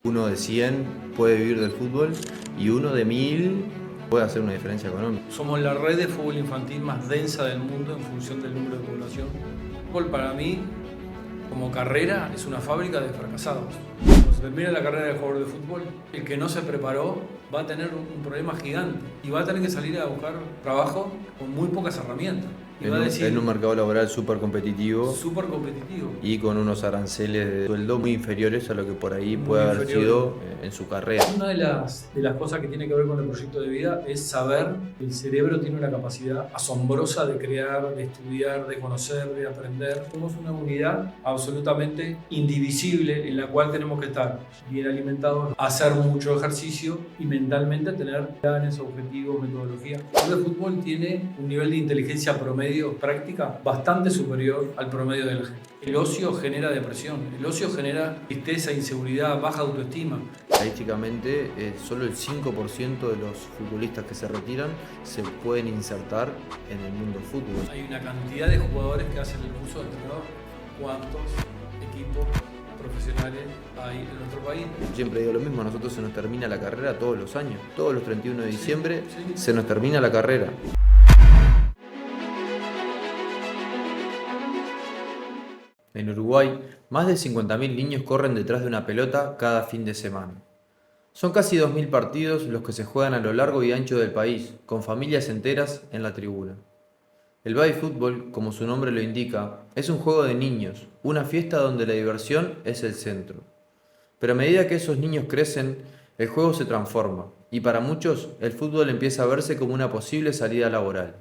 Uno de 100 puede vivir del fútbol y uno de 1000 puede hacer una diferencia económica. Somos la red de fútbol infantil más densa del mundo en función del número de población. El fútbol para mí, como carrera, es una fábrica de fracasados. Cuando se termina la carrera de jugador de fútbol, el que no se preparó va a tener un problema gigante y va a tener que salir a buscar trabajo con muy pocas herramientas. Y va a decir, En un mercado laboral súper competitivo súper competitivo. y con unos aranceles de sueldo muy inferiores a lo que por ahí Muy puede haber inferiores. sido en su carrera. Una de las cosas que tiene que ver con el proyecto de vida es saber que el cerebro tiene una capacidad asombrosa de crear, de estudiar, de conocer, de aprender. Somos una unidad absolutamente indivisible en la cual tenemos que estar bien alimentados, hacer mucho ejercicio y mentalmente tener planes, objetivos, metodología. El fútbol tiene un nivel de inteligencia promedio práctica bastante superior al promedio de la gente. El ocio genera depresión, el ocio genera tristeza, inseguridad, baja autoestima. Estadísticamente, solo el 5% de los futbolistas que se retiran se pueden insertar en el mundo del fútbol. Hay una cantidad de jugadores que hacen el curso de entrenador. ¿Cuántos equipos profesionales hay en nuestro país? Siempre digo lo mismo, a nosotros se nos termina la carrera todos los años. Todos los 31 de diciembre sí. se nos termina la carrera. En Uruguay, más de 50.000 niños corren detrás de una pelota cada fin de semana. Son casi 2.000 partidos los que se juegan a lo largo y ancho del país, con familias enteras en la tribuna. El baby fútbol, como su nombre lo indica, es un juego de niños, una fiesta donde la diversión es el centro. Pero a medida que esos niños crecen, el juego se transforma, y para muchos el fútbol empieza a verse como una posible salida laboral.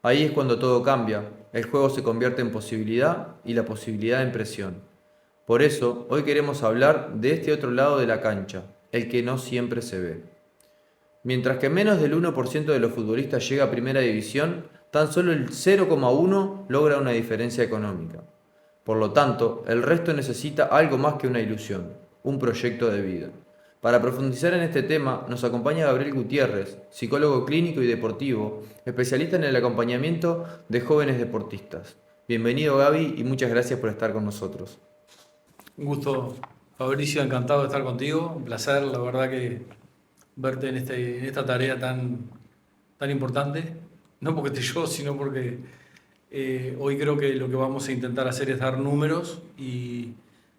Ahí es cuando todo cambia, el juego se convierte en posibilidad y la posibilidad en presión. Por eso, hoy queremos hablar de este otro lado de la cancha, el que no siempre se ve. Mientras que menos del 1% de los futbolistas llega a primera división, tan solo el 0,1 logra una diferencia económica. Por lo tanto, el resto necesita algo más que una ilusión, un proyecto de vida. Para profundizar en este tema, nos acompaña Gabriel Gutiérrez, psicólogo clínico y deportivo, especialista en el acompañamiento de jóvenes deportistas. Bienvenido, Gaby, y muchas gracias por estar con nosotros. Un gusto, Fabricio, encantado de estar contigo. Un placer, la verdad, que verte en esta tarea tan importante. No porque esté yo, sino porque hoy creo que lo que vamos a intentar hacer es dar números y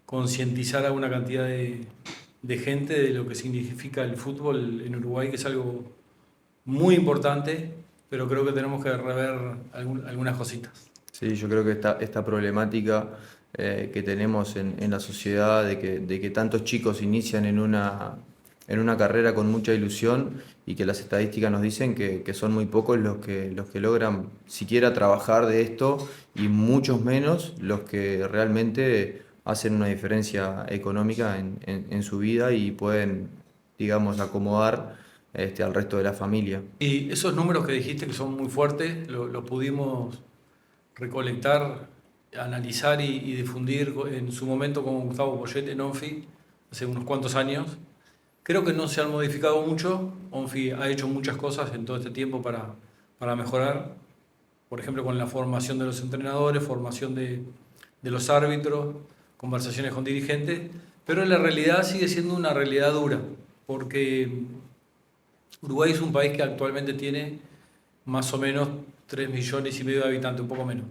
concientizar a una cantidad de gente de lo que significa el fútbol en Uruguay, que es algo muy importante, pero creo que tenemos que rever algunas cositas. Sí, yo creo que esta problemática que tenemos en la sociedad de que tantos chicos inician en una carrera con mucha ilusión y que las estadísticas nos dicen que son muy pocos los que logran siquiera trabajar de esto y muchos menos los que realmente hacen una diferencia económica en su vida y pueden, digamos, acomodar al resto de la familia. Y esos números que dijiste que son muy fuertes, los pudimos recolectar, analizar y difundir en su momento con Gustavo Poyet en ONFI hace unos cuantos años. Creo que no se han modificado mucho. ONFI ha hecho muchas cosas en todo este tiempo para mejorar, por ejemplo, con la formación de los entrenadores, formación de los árbitros, conversaciones con dirigentes, pero la realidad sigue siendo una realidad dura, porque Uruguay es un país que actualmente tiene más o menos 3,5 millones de habitantes, un poco menos.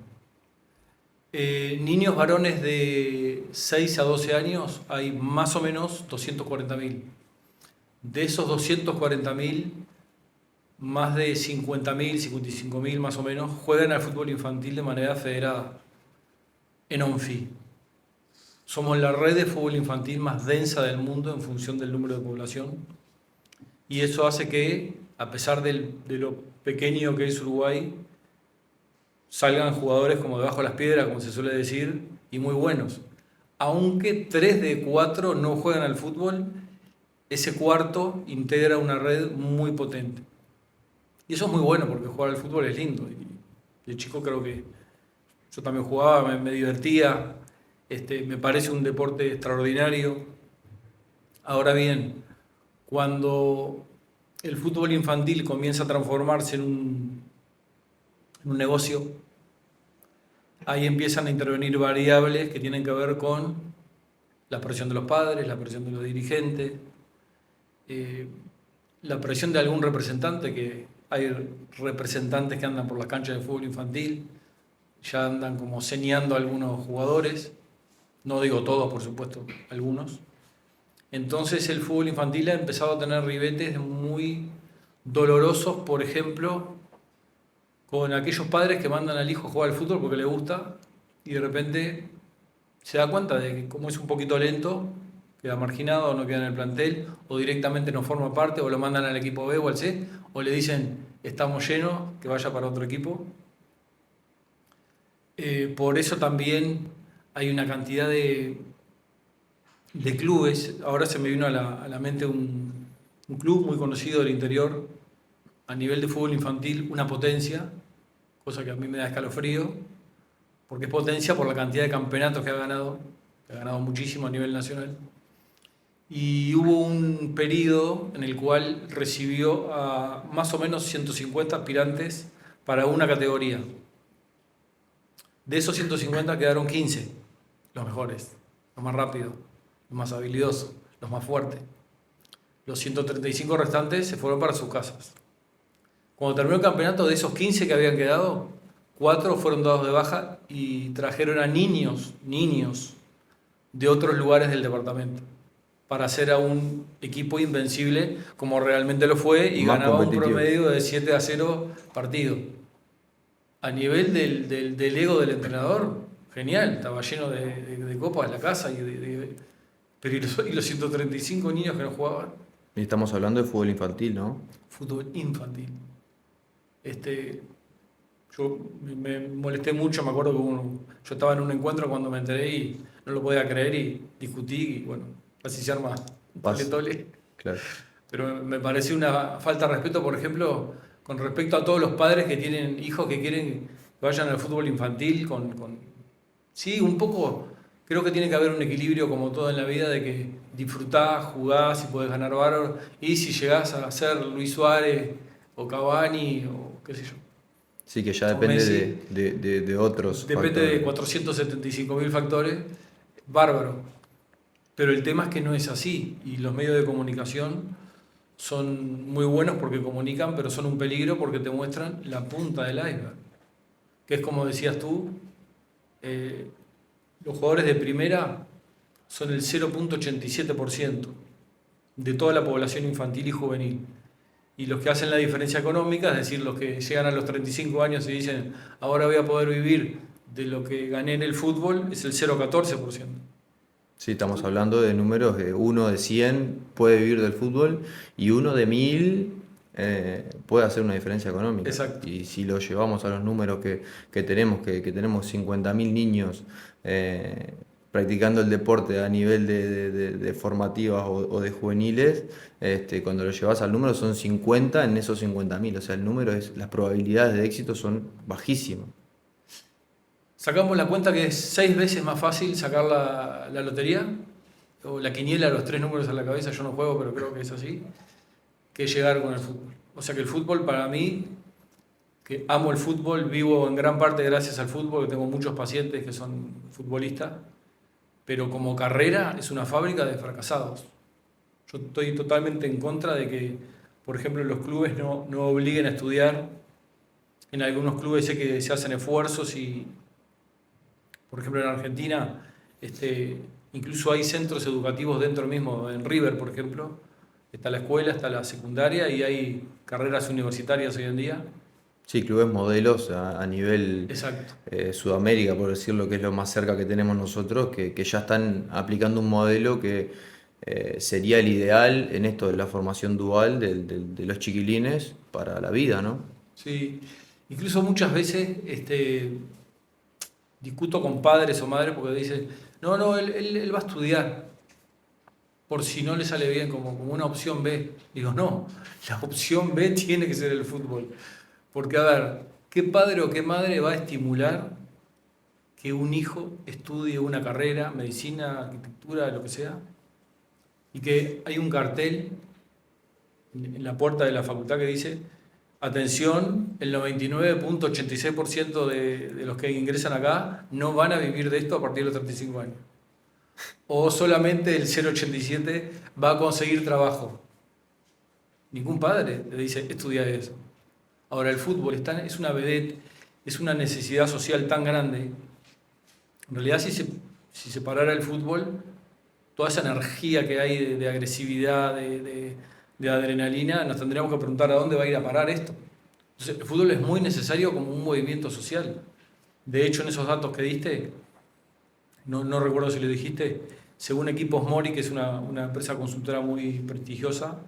Niños varones de 6 a 12 años hay más o menos 240.000. De esos 240.000, más de 50.000, 55.000 más o menos, juegan al fútbol infantil de manera federada en ONFI. Somos la red de fútbol infantil más densa del mundo en función del número de población. Y eso hace que, a pesar de lo pequeño que es Uruguay, salgan jugadores como debajo de las piedras, como se suele decir, y muy buenos. Aunque 3 de 4 no juegan al fútbol, ese cuarto integra una red muy potente. Y eso es muy bueno porque jugar al fútbol es lindo. Y de chico creo que yo también jugaba, me divertía, me parece un deporte extraordinario. Ahora bien, cuando el fútbol infantil comienza a transformarse en un negocio, ahí empiezan a intervenir variables que tienen que ver con La presión de los padres, la presión de los dirigentes, la presión de algún representante, que hay representantes que andan por las canchas de fútbol infantil, ya andan como señando a algunos jugadores, no digo todos, por supuesto, algunos. Entonces el fútbol infantil ha empezado a tener ribetes muy dolorosos, por ejemplo, con aquellos padres que mandan al hijo a jugar al fútbol porque le gusta y de repente se da cuenta de que como es un poquito lento, queda marginado o no queda en el plantel, o directamente no forma parte, o lo mandan al equipo B o al C, o le dicen estamos llenos, que vaya para otro equipo. Por eso también hay una cantidad de clubes. Ahora se me vino a la mente un club muy conocido del interior, a nivel de fútbol infantil, una potencia, cosa que a mí me da escalofrío, porque es potencia por la cantidad de campeonatos que ha ganado muchísimo a nivel nacional. Y hubo un periodo en el cual recibió a más o menos 150 aspirantes para una categoría. De esos 150 quedaron 15, los mejores, los más rápidos, los más habilidosos, los más fuertes. Los 135 restantes se fueron para sus casas. Cuando terminó el campeonato, de esos 15 que habían quedado, 4 fueron dados de baja y trajeron a niños de otros lugares del departamento para hacer a un equipo invencible como realmente lo fue y Más ganaba un competitivo. promedio de 7-0 partido. A nivel del ego del entrenador, genial, estaba lleno de copas la casa, pero ¿y los 135 niños que no jugaban? Y estamos hablando de fútbol infantil, ¿no? Fútbol infantil. Yo me molesté mucho, me acuerdo que yo estaba en un encuentro cuando me enteré y no lo podía creer y discutí y bueno, casi se arma tole. Claro. Pero me pareció una falta de respeto, por ejemplo, con respecto a todos los padres que tienen hijos que quieren que vayan al fútbol infantil. Sí, un poco, creo que tiene que haber un equilibrio como todo en la vida de que disfrutás, jugás y podés ganar bárbaro. Y si llegás a ser Luis Suárez o Cavani o qué sé yo. Sí, que ya O depende Messi. de otros Depende de factores. 475.000 factores, bárbaro. Pero el tema es que no es así y los medios de comunicación son muy buenos porque comunican, pero son un peligro porque te muestran la punta del iceberg. Que es como decías tú, los jugadores de primera son el 0,87% de toda la población infantil y juvenil. Y los que hacen la diferencia económica, es decir, los que llegan a los 35 años y dicen ahora voy a poder vivir de lo que gané en el fútbol, es el 0,14%. Sí, estamos hablando de números de 1 de 100 puede vivir del fútbol y 1 de 1000 puede hacer una diferencia económica. Exacto. Y si lo llevamos a los números que tenemos, que tenemos 50.000 niños practicando el deporte a nivel de formativas o de juveniles, cuando lo llevas al número son 50 en esos 50.000. O sea, el número las probabilidades de éxito son bajísimas. Sacamos la cuenta que es 6 veces más fácil sacar la lotería, o la quiniela, los 3 números a la cabeza, yo no juego, pero creo que es así, que llegar con el fútbol. O sea que el fútbol para mí, que amo el fútbol, vivo en gran parte gracias al fútbol, que tengo muchos pacientes que son futbolistas, pero como carrera es una fábrica de fracasados. Yo estoy totalmente en contra de que, por ejemplo, los clubes no obliguen a estudiar. En algunos clubes sé que se hacen esfuerzos y, por ejemplo, en Argentina, incluso hay centros educativos dentro mismo, en River, por ejemplo, está la escuela, está la secundaria y hay carreras universitarias hoy en día. Sí, clubes modelos a nivel Exacto. Sudamérica, por decirlo, que es lo más cerca que tenemos nosotros, que ya están aplicando un modelo que sería el ideal en esto de la formación dual de los chiquilines para la vida, ¿no? Sí, incluso muchas veces discuto con padres o madres porque dicen, no, él va a estudiar por si no le sale bien como una opción B. Digo, no, la opción B tiene que ser el fútbol. Porque, a ver, ¿qué padre o qué madre va a estimular que un hijo estudie una carrera, medicina, arquitectura, lo que sea? Y que hay un cartel en la puerta de la facultad que dice, atención, el 99,86% de los que ingresan acá no van a vivir de esto a partir de los 35 años. o solamente el 0,87 va a conseguir trabajo. Ningún padre le dice, estudia eso. Ahora, el fútbol es una vedette, es una necesidad social tan grande. En realidad, si se parara el fútbol, toda esa energía que hay de agresividad, de adrenalina, nos tendríamos que preguntar a dónde va a ir a parar esto. Entonces, el fútbol es muy necesario como un movimiento social. De hecho, en esos datos que diste, no recuerdo si lo dijiste, según Equipos Mori, que es una empresa consultora muy prestigiosa,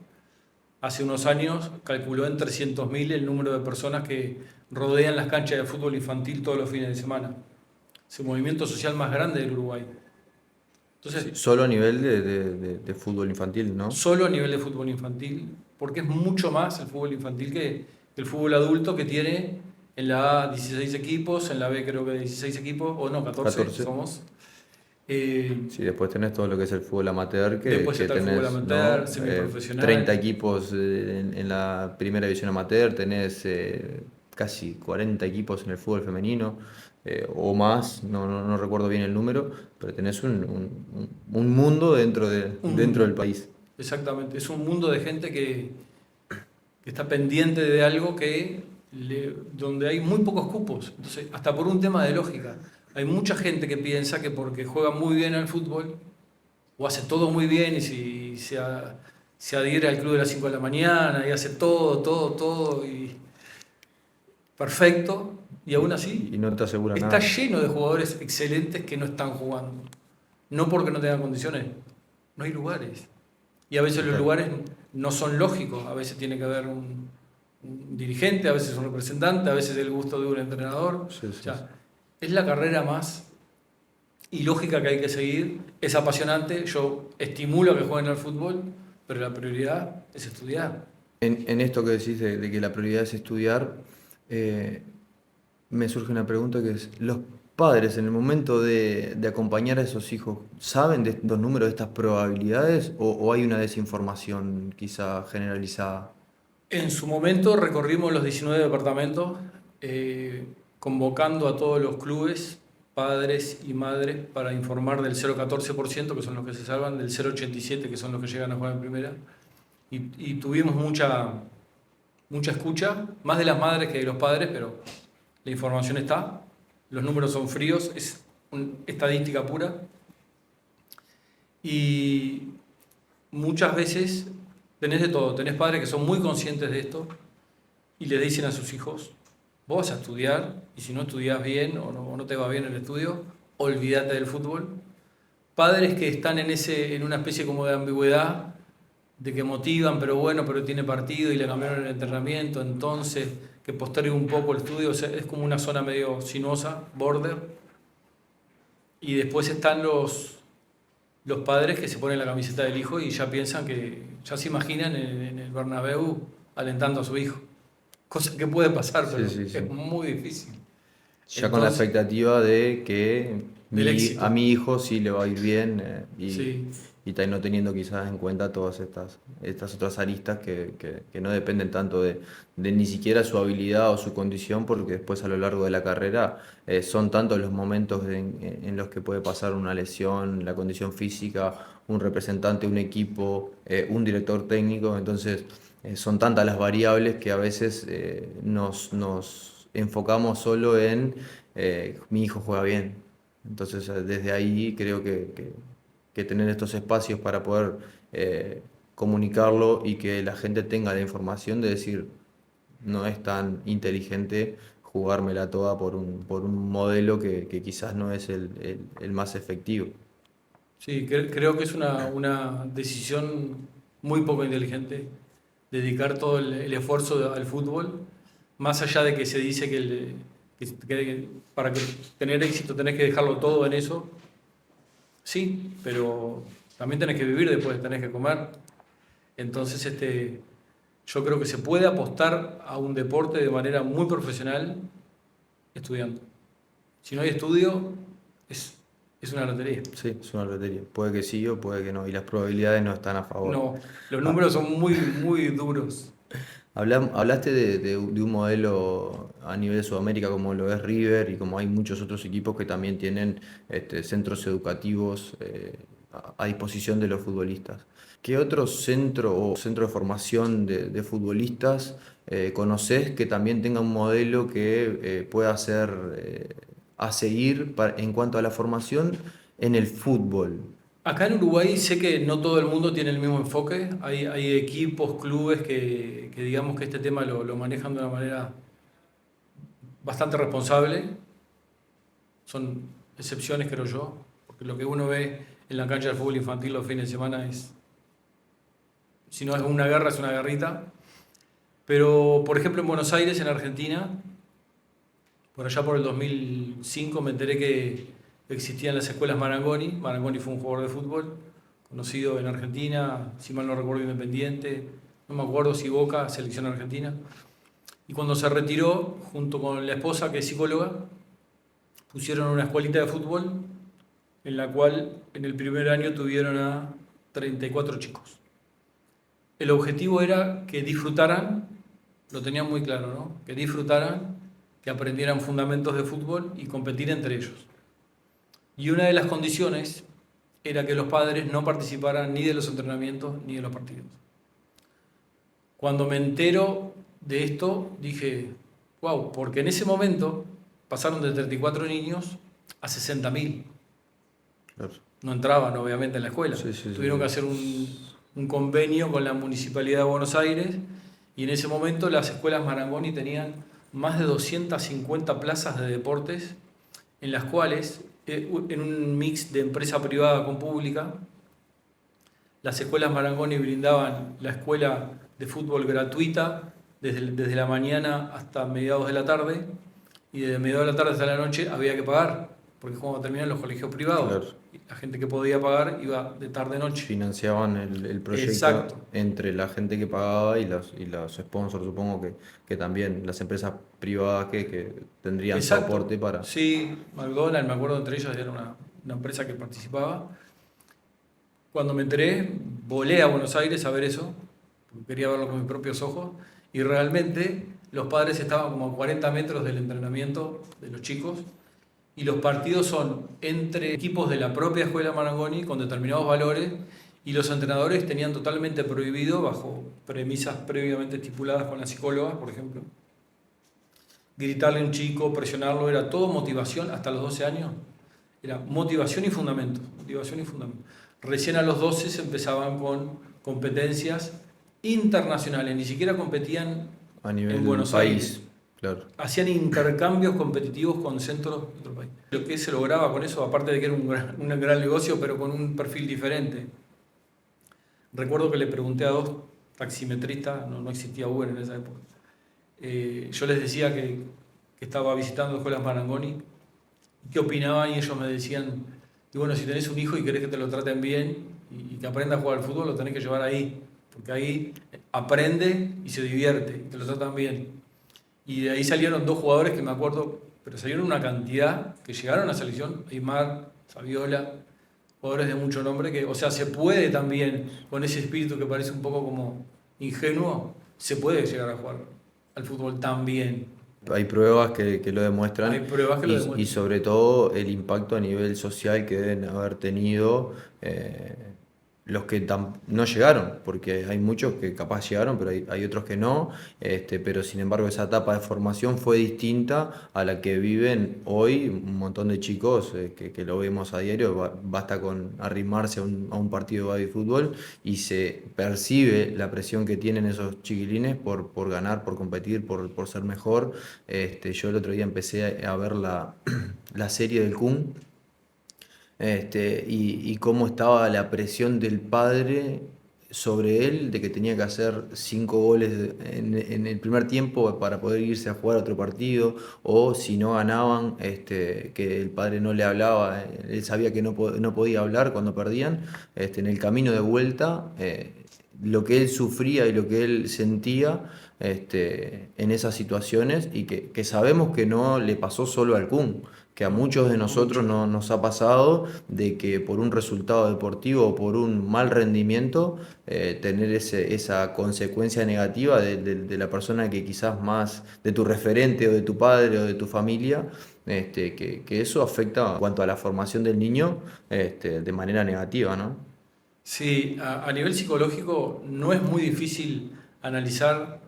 hace unos años calculó en 300.000 el número de personas que rodean las canchas de fútbol infantil todos los fines de semana. Es el movimiento social más grande del Uruguay. Entonces, Sí, solo a nivel de fútbol infantil, ¿no? solo a nivel de fútbol infantil, porque es mucho más el fútbol infantil que el fútbol adulto, que tiene en la A 16 equipos, en la B creo que 16 equipos, o no, 14 14. somos. Sí, después tenés todo lo que es el fútbol amateur, Después que está el fútbol tenés, amateur, ¿no? semiprofesional. 30 equipos en la primera división amateur, tenés casi 40 equipos en el fútbol femenino, o más, no recuerdo bien el número, pero tenés un mundo Un dentro del mundo. país. Exactamente, es un mundo de gente que está pendiente de algo donde hay muy pocos cupos. Entonces, hasta por un tema de lógica, hay mucha gente que piensa que porque juega muy bien al fútbol, o hace todo muy bien, y si se adhiere al club de las 5 de la mañana, y hace todo, y perfecto, y aún así Y no te asegura está nada. lleno de jugadores excelentes que no están jugando. No porque no tengan condiciones, no hay lugares. Y a veces los Total. lugares no son lógicos, a veces tiene que haber un dirigente, a veces un representante, a veces el gusto de un entrenador. Sí, O sí, sí. sea, es la carrera más ilógica que hay que seguir, es apasionante, yo estimulo a que jueguen al fútbol, pero la prioridad es estudiar. En esto que decís de que la prioridad es estudiar, eh, me surge una pregunta que es, ¿los padres en el momento de acompañar a esos hijos saben de los números de estas probabilidades o hay una desinformación quizá generalizada? En su momento recorrimos los 19 departamentos, convocando a todos los clubes, padres y madres, para informar del 0,14%, que son los que se salvan, del 0,87%, que son los que llegan a jugar en primera. Y tuvimos mucha escucha, más de las madres que de los padres, pero la información está, los números son fríos, es estadística pura. Y muchas veces tenés de todo, tenés padres que son muy conscientes de esto y le dicen a sus hijos, vos vas a estudiar y si no estudias bien o no te va bien el estudio, olvídate del fútbol. Padres que están en una especie como de ambigüedad, de que motivan, pero bueno, pero tiene partido y le cambiaron el entrenamiento, entonces que postergue un poco el estudio, o sea, es como una zona medio sinuosa, border. Y después están los padres que se ponen la camiseta del hijo y ya piensan ya se imaginan en el Bernabéu alentando a su hijo. Cosa que puede pasar, Sí, pero sí, sí. es muy difícil. Ya con la Entonces, expectativa de que del a éxito. mi hijo sí le va a ir bien Sí, y no teniendo quizás en cuenta todas estas otras aristas que no dependen tanto de ni siquiera su habilidad o su condición, porque después a lo largo de la carrera son tantos los momentos en los que puede pasar una lesión, la condición física, un representante, un equipo, un director técnico, entonces son tantas las variables que a veces nos enfocamos solo en mi hijo juega bien. Entonces, desde ahí creo que tener estos espacios para poder comunicarlo y que la gente tenga la información de decir, no es tan inteligente jugármela toda por un modelo que quizás no es el más efectivo. sí, creo que es una decisión muy poco inteligente dedicar todo el esfuerzo al fútbol, más allá de que se dice que para tener éxito tenés que dejarlo todo en eso. Sí, pero también tenés que vivir después, tenés que comer. Entonces, yo creo que se puede apostar a un deporte de manera muy profesional estudiando. Si no hay estudio, es una lotería. Sí, es una lotería. Puede que sí o puede que no. Y las probabilidades no están a favor. No, los Ah, números son muy duros. Hablaste de un modelo a nivel de Sudamérica como lo es River y como hay muchos otros equipos que también tienen centros educativos a disposición de los futbolistas. ¿Qué otro centro o centro de formación de futbolistas conoces que también tenga un modelo que pueda ser a seguir en cuanto a la formación en el fútbol? Acá en Uruguay sé que no todo el mundo tiene el mismo enfoque. Hay equipos, clubes que digamos que este tema lo manejan de una manera bastante responsable. Son excepciones, creo yo, porque lo que uno ve en la cancha del fútbol infantil los fines de semana es, si no es una guerra, es una guerrita. Pero, por ejemplo, en Buenos Aires, en Argentina, por allá por el 2005 me enteré que existían las escuelas Marangoni. Marangoni fue un jugador de fútbol conocido en Argentina, si mal no recuerdo, Independiente, no me acuerdo si Boca, selección argentina. Y cuando se retiró, junto con la esposa, que es psicóloga, pusieron una escuelita de fútbol en la cual en el primer año tuvieron a 34 chicos. El objetivo era que disfrutaran, lo tenían muy claro, ¿no? Que disfrutaran, que aprendieran fundamentos de fútbol y competir entre ellos. Y una de las condiciones era que los padres no participaran ni de los entrenamientos ni de los partidos. Cuando me entero de esto, dije, wow, porque en ese momento pasaron de 34 niños a 60.000. Claro. No entraban, obviamente, en la escuela. Sí, sí, Tuvieron que sí. hacer un convenio con la Municipalidad de Buenos Aires y en ese momento las escuelas Marangoni tenían más de 250 plazas de deportes en las cuales, en un mix de empresa privada con pública, las escuelas Marangoni brindaban la escuela de fútbol gratuita desde la mañana hasta mediados de la tarde, y desde mediados de la tarde hasta la noche había que pagar, porque cuando terminan los colegios privados, Claro. la gente que podía pagar iba de tarde a noche. Financiaban el proyecto Exacto. entre la gente que pagaba y los sponsors, supongo que también las empresas privadas que tendrían Exacto. soporte para... Sí, McDonald's, me acuerdo, entre ellos era una empresa que participaba. Cuando me enteré, volé a Buenos Aires a ver eso, porque quería verlo con mis propios ojos, y realmente los padres estaban como a 40 metros del entrenamiento de los chicos, y los partidos son entre equipos de la propia escuela Marangoni con determinados valores, y los entrenadores tenían totalmente prohibido, bajo premisas previamente estipuladas con la psicóloga, por ejemplo, gritarle a un chico, presionarlo, era todo motivación hasta los 12 años. Era motivación y fundamentos, motivación y fundamentos. Recién a los 12 se empezaban con competencias internacionales, ni siquiera competían A nivel en Buenos país, Aires. claro. Hacían intercambios competitivos con centros de otro país. Lo que se lograba con eso, aparte de que era un gran negocio, pero con un perfil diferente. Recuerdo que le pregunté a dos taximetristas, no existía Uber en esa época. Yo les decía que estaba visitando escuelas Marangoni, qué opinaban, y ellos me decían, y bueno, si tenés un hijo y querés que te lo traten bien y que aprenda a jugar al fútbol, lo tenés que llevar ahí, porque ahí aprende y se divierte, y te lo tratan bien. Y de ahí salieron dos jugadores que me acuerdo, pero salieron una cantidad que llegaron a la selección, Aymar, Saviola, jugadores de mucho nombre, que, o sea, se puede también, con ese espíritu que parece un poco como ingenuo, se puede llegar a jugar al fútbol tan bien. Hay pruebas que lo demuestran Hay pruebas que lo y demuestran. sobre todo el impacto a nivel social que deben haber tenido los que no llegaron, porque hay muchos que capaz llegaron, pero hay otros que no, pero sin embargo esa etapa de formación fue distinta a la que viven hoy un montón de chicos que lo vemos a diario, basta con arrimarse a un partido de baby fútbol y se percibe la presión que tienen esos chiquilines por ganar, por competir, por ser mejor. Yo el otro día empecé a ver la serie del Kun y cómo estaba la presión del padre sobre él, de que tenía que hacer 5 goles en el primer tiempo para poder irse a jugar otro partido, o si no ganaban, que el padre no le hablaba, él sabía que no podía hablar cuando perdían, en el camino de vuelta, lo que él sufría y lo que él sentía en esas situaciones, y que sabemos que no le pasó solo al Kun, que a muchos de nosotros no, nos ha pasado de que por un resultado deportivo o por un mal rendimiento, tener esa consecuencia negativa de la persona que quizás más, de tu referente o de tu padre o de tu familia, que eso afecta en cuanto a la formación del niño, de manera negativa, ¿no? Sí, a nivel psicológico no es muy difícil analizar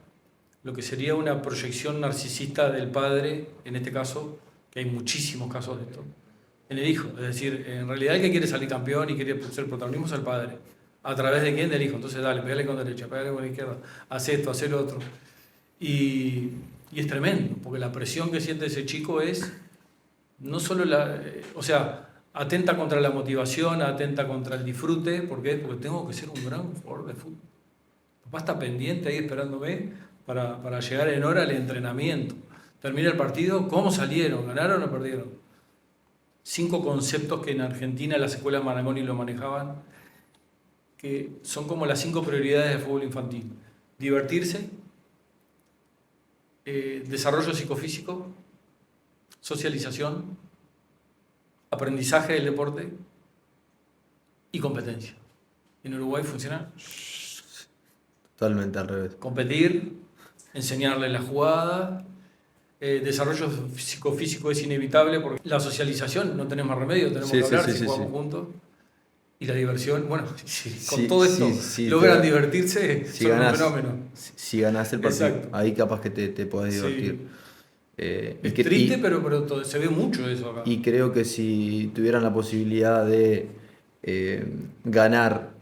lo que sería una proyección narcisista del padre, en este caso, que hay muchísimos casos de esto, en el hijo. Es decir, en realidad el que quiere salir campeón y quiere ser protagonismo es el padre. ¿A través de quién? Del hijo. Entonces dale, pegale con derecha, pegale con izquierda, haz esto, haz lo otro. Y, y es tremendo, porque la presión que siente ese chico es no solo o sea, atenta contra la motivación, atenta contra el disfrute. ¿Por qué? Porque tengo que ser un gran jugador de fútbol. Papá está pendiente ahí esperándome para llegar en hora al entrenamiento. Termina el partido, ¿cómo salieron? ¿Ganaron o perdieron? 5 conceptos que en Argentina las escuelas Marangoni lo manejaban, que son como las 5 prioridades del fútbol infantil. Divertirse, desarrollo psicofísico, socialización, aprendizaje del deporte y competencia. En Uruguay funciona Totalmente al revés. competir, enseñarle la jugada, desarrollo psicofísico es inevitable porque la socialización no tenemos más remedio, tenemos Sí, que sí, hablar sí, si sí, jugamos sí. juntos. Y la diversión, bueno, si con Sí, todo esto sí, sí, logran divertirse, si son un ganás, fenómeno. si ganás el partido, Exacto. ahí capaz que te podés divertir. Sí. Y, Es triste, pero se ve mucho eso acá. y creo que si tuvieran la posibilidad de ganar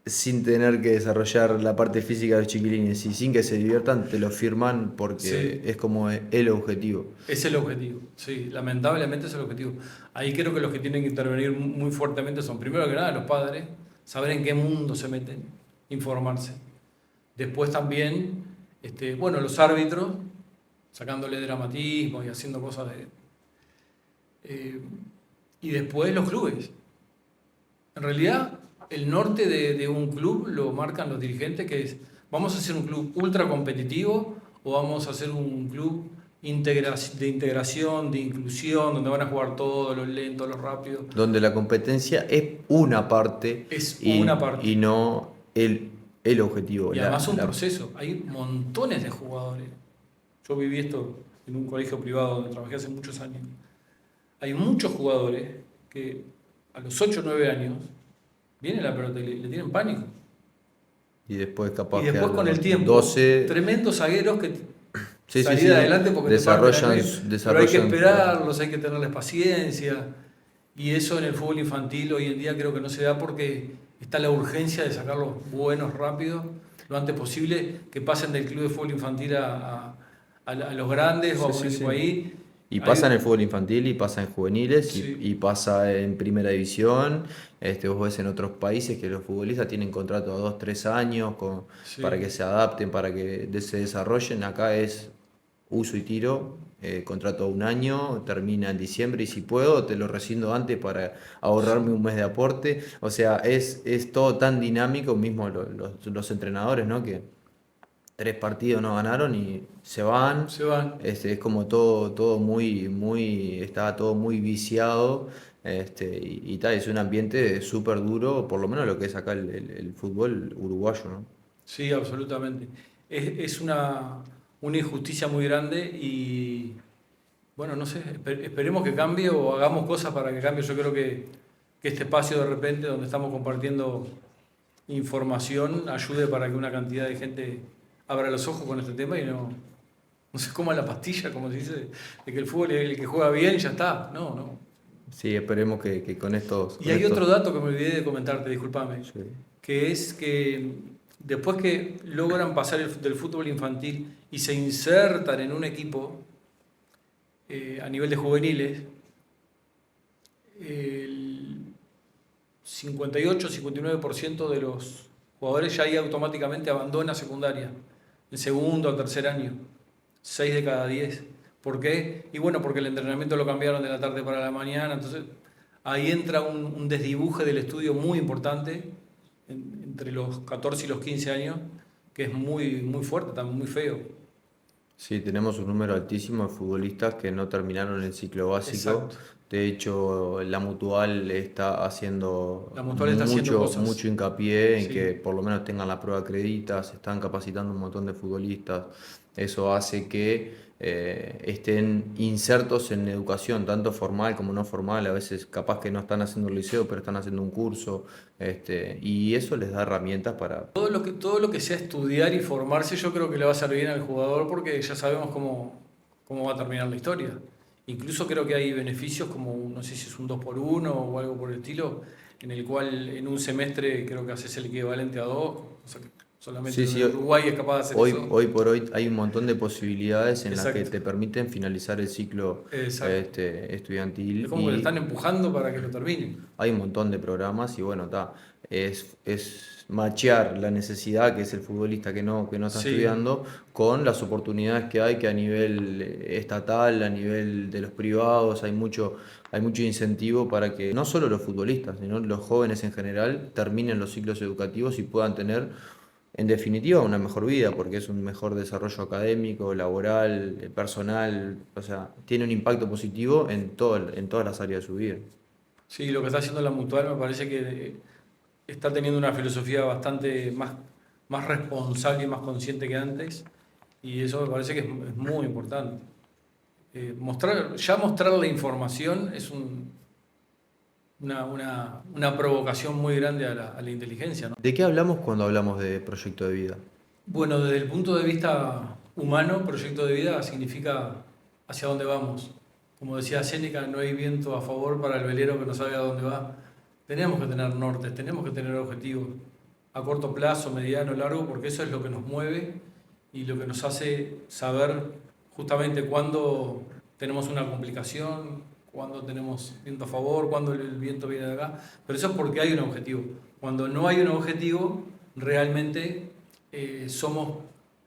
sin tener que desarrollar la parte física de los chiquilines y sin que se diviertan, te lo firman porque Sí, es como el objetivo. es el objetivo. Sí, lamentablemente es el objetivo. Ahí creo que los que tienen que intervenir muy fuertemente son, primero que nada, los padres, saber en qué mundo se meten, informarse. Después también, bueno, los árbitros, sacándole dramatismo y haciendo cosas de... y después los clubes. En realidad, el norte de un club lo marcan los dirigentes, que es, ¿vamos a hacer un club ultra competitivo o vamos a hacer un club de integración, de inclusión, donde van a jugar todos los lentos, los rápidos? Donde la competencia es una parte Es una parte. y no el objetivo. Y además un proceso. Hay montones de jugadores. Yo viví esto en un colegio privado donde trabajé hace muchos años. Hay muchos jugadores que a los 8 o 9 años viene la pelota y le tienen pánico. Y después capaz Y después que con a el los tiempo, 12 tremendos zagueros que sí, salir sí, sí, adelante porque te parten desarrollan, el medio. Pero hay que desarrollan. esperarlos, hay que tenerles paciencia. Y eso en el fútbol infantil hoy en día creo que no se da porque está la urgencia de sacarlos buenos rápido, lo antes posible, que pasen del club de fútbol infantil a los grandes o a Sí, un sí, equipo sí. ahí. Y Hay- pasa en el fútbol infantil, y pasa en juveniles, Sí. y pasa en primera división. Vos ves en otros países que los futbolistas tienen contrato a 2, 3 años Sí. para que se adapten, para que se desarrollen. Acá es uso y tiro, contrato a 1 año, termina en diciembre y si puedo te lo rescindo antes para ahorrarme un mes de aporte. O sea, es todo tan dinámico, mismo los entrenadores, ¿no? Que 3 partidos no ganaron y se van. Se van. Es como todo está todo muy viciado. Y tal, es un ambiente súper duro, por lo menos lo que es acá el fútbol uruguayo, ¿no? Sí, absolutamente. Es una injusticia muy grande y, bueno, no sé, esperemos que cambie o hagamos cosas para que cambie. Yo creo que este espacio de repente donde estamos compartiendo información ayude para que una cantidad de gente abra los ojos con este tema y no se coma la pastilla, como se dice, de que el fútbol es el que juega bien y ya está. No, no. Sí, esperemos que con estos... Y hay otro dato que me olvidé de comentarte, discúlpame, Sí. que es que después que logran pasar del fútbol infantil y se insertan en un equipo a nivel de juveniles, el 58-59% de los jugadores ya ahí automáticamente abandona secundaria, en segundo o tercer año, 6 de cada 10. ¿Por qué? Y bueno, porque el entrenamiento lo cambiaron de la tarde para la mañana, entonces ahí entra un desdibuje del estudio muy importante entre los 14 y los 15 años, que es muy, muy fuerte, también muy feo. Sí, tenemos un número altísimo de futbolistas que no terminaron el ciclo básico. Exacto. De hecho, la Mutual está haciendo La Mutual está haciendo mucho cosas. hincapié en que Sí. por lo menos tengan la prueba acredita, se están capacitando un montón de futbolistas. Eso hace que estén insertos en educación, tanto formal como no formal. A veces capaz que no están haciendo el liceo, pero están haciendo un curso. Y eso les da herramientas para... Todo lo que sea estudiar y formarse, yo creo que le va a servir bien al jugador porque ya sabemos cómo va a terminar la historia. Incluso creo que hay beneficios como, no sé si es un 2 por 1 o algo por el estilo, en el cual en un semestre creo que haces el equivalente a dos, o sea que solamente Sí, en sí, Uruguay es capaz de hacer eso. hoy por hoy hay un montón de posibilidades en las que Exacto, te permiten finalizar el ciclo exacto. Es estudiantil como que lo están y empujando para que lo terminen. hay un montón de programas y bueno, es machear la necesidad que es el futbolista que no está Sí, estudiando con las oportunidades que hay que a nivel estatal, a nivel de los privados, hay mucho incentivo para que no solo los futbolistas, sino los jóvenes en general terminen los ciclos educativos y puedan tener en definitiva una mejor vida, porque es un mejor desarrollo académico, laboral, personal, o sea, tiene un impacto positivo en todas las áreas de su vida. sí, lo que está haciendo la Mutual me parece que está teniendo una filosofía bastante más responsable y más consciente que antes, y eso me parece que es muy importante. Mostrar la información es una provocación muy grande a la inteligencia, ¿no? ¿De qué hablamos cuando hablamos de proyecto de vida? Bueno, desde el punto de vista humano, proyecto de vida significa hacia dónde vamos. Como decía Séneca, no hay viento a favor para el velero que no sabe a dónde va. Tenemos que tener nortes, tenemos que tener objetivos a corto plazo, mediano, largo, porque eso es lo que nos mueve y lo que nos hace saber justamente cuándo tenemos una complicación, cuándo tenemos viento a favor, cuándo el viento viene de acá. Pero eso es porque hay un objetivo. Cuando no hay un objetivo, realmente somos